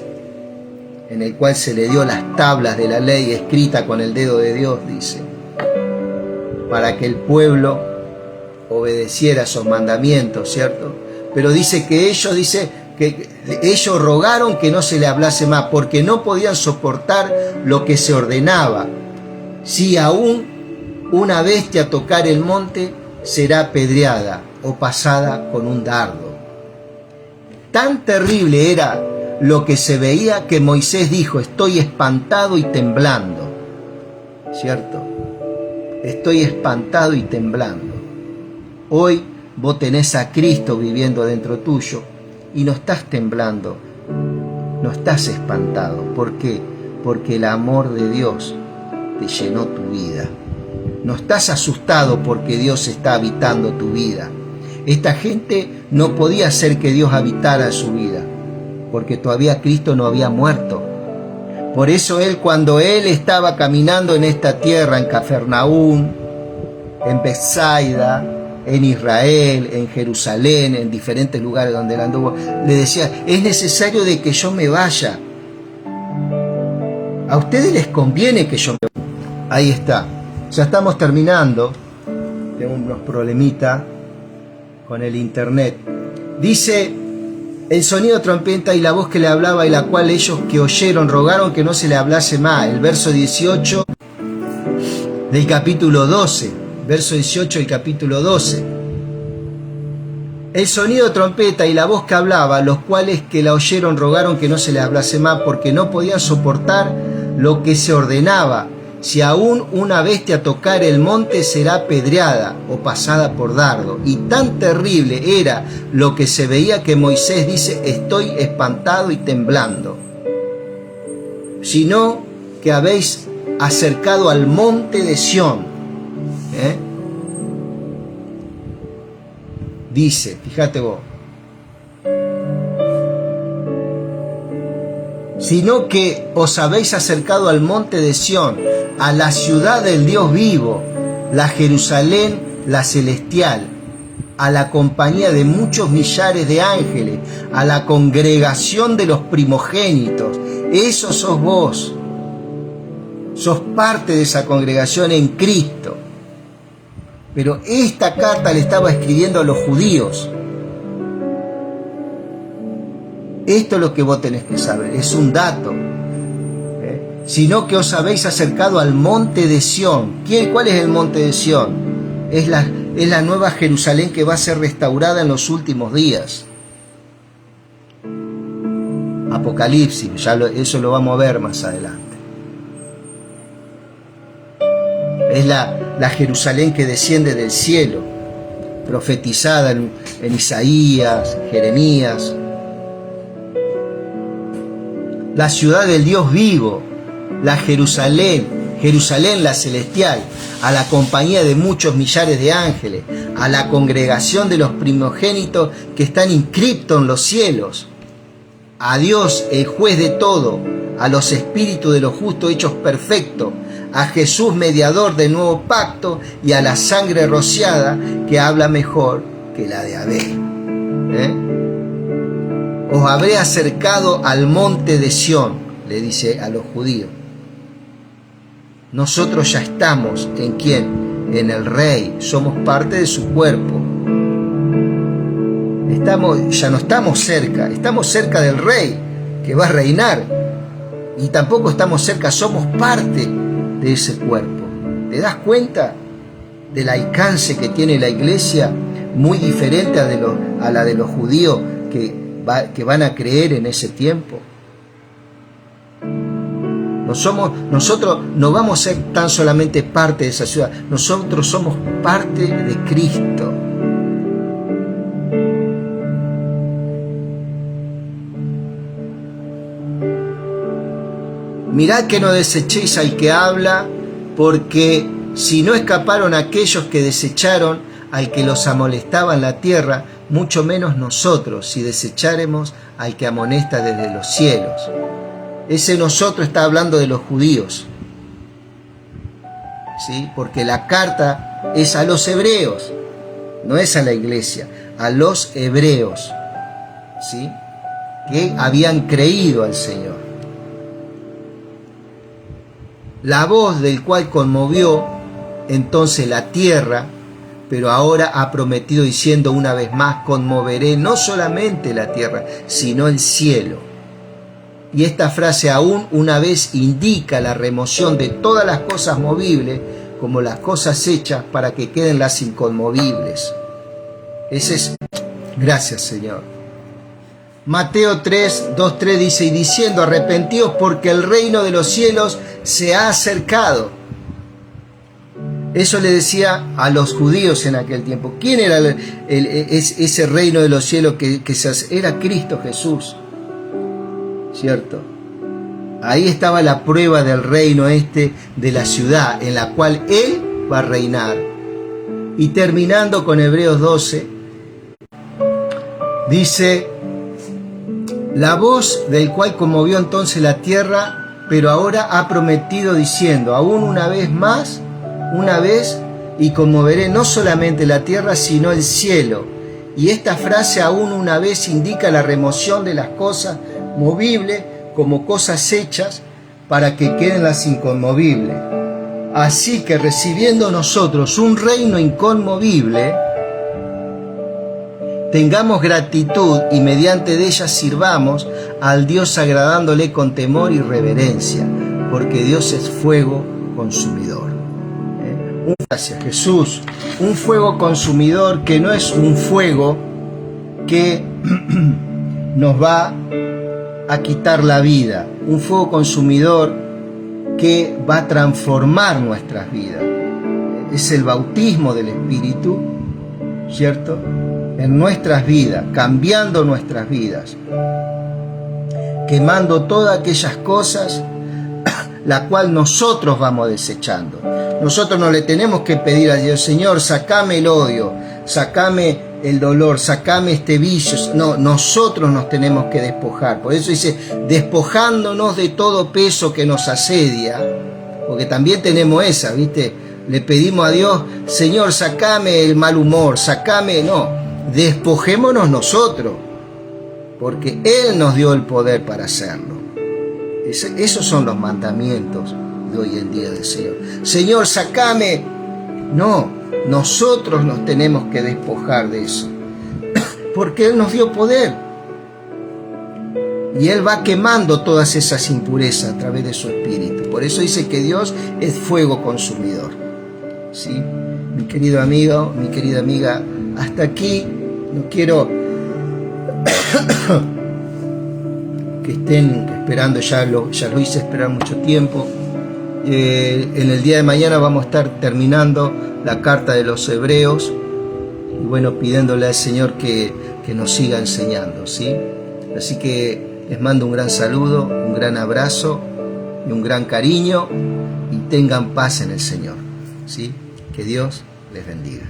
en el cual se le dio las tablas de la ley escrita con el dedo de Dios, dice, para que el pueblo obedeciera esos mandamientos, ¿cierto? Pero dice que ellos rogaron que no se le hablase más, porque no podían soportar lo que se ordenaba. Si aún una bestia tocar el monte, será apedreada o pasada con un dardo. Tan terrible era lo que se veía que Moisés dijo: estoy espantado y temblando. ¿Cierto? Estoy espantado y temblando. Hoy vos tenés a Cristo viviendo dentro tuyo y no estás temblando, no estás espantado. ¿Por qué? Porque el amor de Dios te llenó tu vida. No estás asustado porque Dios está habitando tu vida. Esta gente no podía hacer que Dios habitara su vida, porque todavía Cristo no había muerto. Por eso cuando él estaba caminando en esta tierra, en Cafarnaúm, en Betsaida, en Israel, en Jerusalén, en diferentes lugares donde él anduvo, le decía: es necesario de que yo me vaya. A ustedes les conviene que yo me vaya. Ahí está. Ya estamos terminando. Tengo unos problemitas con el internet. Dice: el sonido de trompeta y la voz que le hablaba, y la cual ellos que oyeron rogaron que no se le hablase más. El verso 18 del capítulo 12. Verso 18 del capítulo 12. El sonido de trompeta y la voz que hablaba, los cuales que la oyeron rogaron que no se le hablase más, porque no podían soportar lo que se ordenaba. Si aún una bestia tocar el monte, será apedreada o pasada por dardo. Y tan terrible era lo que se veía que Moisés dice: estoy espantado y temblando. Sino que habéis acercado al monte de Sión. Dice, fíjate vos, sino que os habéis acercado al monte de Sión, a la ciudad del Dios vivo, la Jerusalén, la celestial, a la compañía de muchos millares de ángeles, a la congregación de los primogénitos. Eso sos vos. Sos parte de esa congregación en Cristo. Pero esta carta le estaba escribiendo a los judíos. Esto es lo que vos tenés que saber, es un dato. Sino que os habéis acercado al monte de Sión. ¿Cuál es el monte de Sión? Es la nueva Jerusalén que va a ser restaurada en los últimos días. Apocalipsis, eso lo vamos a ver más adelante. Es la Jerusalén que desciende del cielo, profetizada en Isaías, Jeremías. La ciudad del Dios vivo, la Jerusalén la celestial, a la compañía de muchos millares de ángeles, a la congregación de los primogénitos que están inscriptos en los cielos, a Dios, el juez de todo, a los espíritus de los justos hechos perfectos, a Jesús, mediador del nuevo pacto, y a la sangre rociada que habla mejor que la de Abel. Os habré acercado al monte de Sión, le dice a los judíos. Nosotros ya estamos ¿en quién? En el Rey, somos parte de su cuerpo. Ya no estamos cerca del Rey que va a reinar, y tampoco estamos cerca, somos parte de ese cuerpo. ¿Te das cuenta del alcance que tiene la iglesia? Muy diferente a la de los judíos que van a creer en ese tiempo. Nosotros no vamos a ser tan solamente parte de esa ciudad, nosotros somos parte de Cristo. Mirad que no desechéis al que habla, porque si no escaparon aquellos que desecharon al que los amonestaba en la tierra, mucho menos nosotros, si desecháremos al que amonesta desde los cielos. Ese nosotros está hablando de los judíos, ¿sí? Porque la carta es a los hebreos, no es a la iglesia, a los hebreos, ¿sí? Que habían creído al Señor. La voz del cual conmovió entonces la tierra, pero ahora ha prometido diciendo una vez más: conmoveré no solamente la tierra, sino el cielo. Y esta frase aún una vez indica la remoción de todas las cosas movibles como las cosas hechas para que queden las inconmovibles. Ese es, gracias Señor. Mateo 3, 2, 3 dice: y diciendo, arrepentíos porque el reino de los cielos se ha acercado. Eso le decía a los judíos en aquel tiempo. ¿Quién era ese reino de los cielos que se hace? Era Cristo Jesús, ¿cierto? Ahí estaba la prueba del reino de la ciudad en la cual Él va a reinar. Y terminando con Hebreos 12, dice: la voz del cual conmovió entonces la tierra, pero ahora ha prometido diciendo, aún una vez más, una vez, y conmoveré no solamente la tierra, sino el cielo. Y esta frase aún una vez indica la remoción de las cosas movibles como cosas hechas para que queden las inconmovibles. Así que recibiendo nosotros un reino inconmovible, tengamos gratitud y mediante de ella sirvamos al Dios agradándole con temor y reverencia, porque Dios es fuego consumidor. Gracias Jesús. Un fuego consumidor que no es un fuego que nos va a quitar la vida. Un fuego consumidor que va a transformar nuestras vidas. Es el bautismo del Espíritu, ¿cierto? En nuestras vidas, cambiando nuestras vidas, quemando todas aquellas cosas la cual nosotros vamos desechando. Nosotros no le tenemos que pedir a Dios: Señor, sacame el odio, sacame el dolor, sacame este vicio. No, nosotros nos tenemos que despojar. Por eso dice, despojándonos de todo peso que nos asedia, porque también tenemos esa, ¿viste? Le pedimos a Dios: Señor, sacame el mal humor, sacame... No, despojémonos nosotros, porque Él nos dio el poder para hacerlo. Esos son los mandamientos de hoy en día del Señor. Señor, sacame. No, nosotros nos tenemos que despojar de eso, porque Él nos dio poder. Y Él va quemando todas esas impurezas a través de su Espíritu. Por eso dice que Dios es fuego consumidor. ¿Sí? Mi querido amigo, mi querida amiga, hasta aquí. No quiero que estén esperando, ya lo hice esperar mucho tiempo. En el día de mañana vamos a estar terminando la carta de los Hebreos, y bueno, pidiéndole al Señor que nos siga enseñando, ¿sí? Así que les mando un gran saludo, un gran abrazo y un gran cariño, y tengan paz en el Señor, ¿sí? Que Dios les bendiga.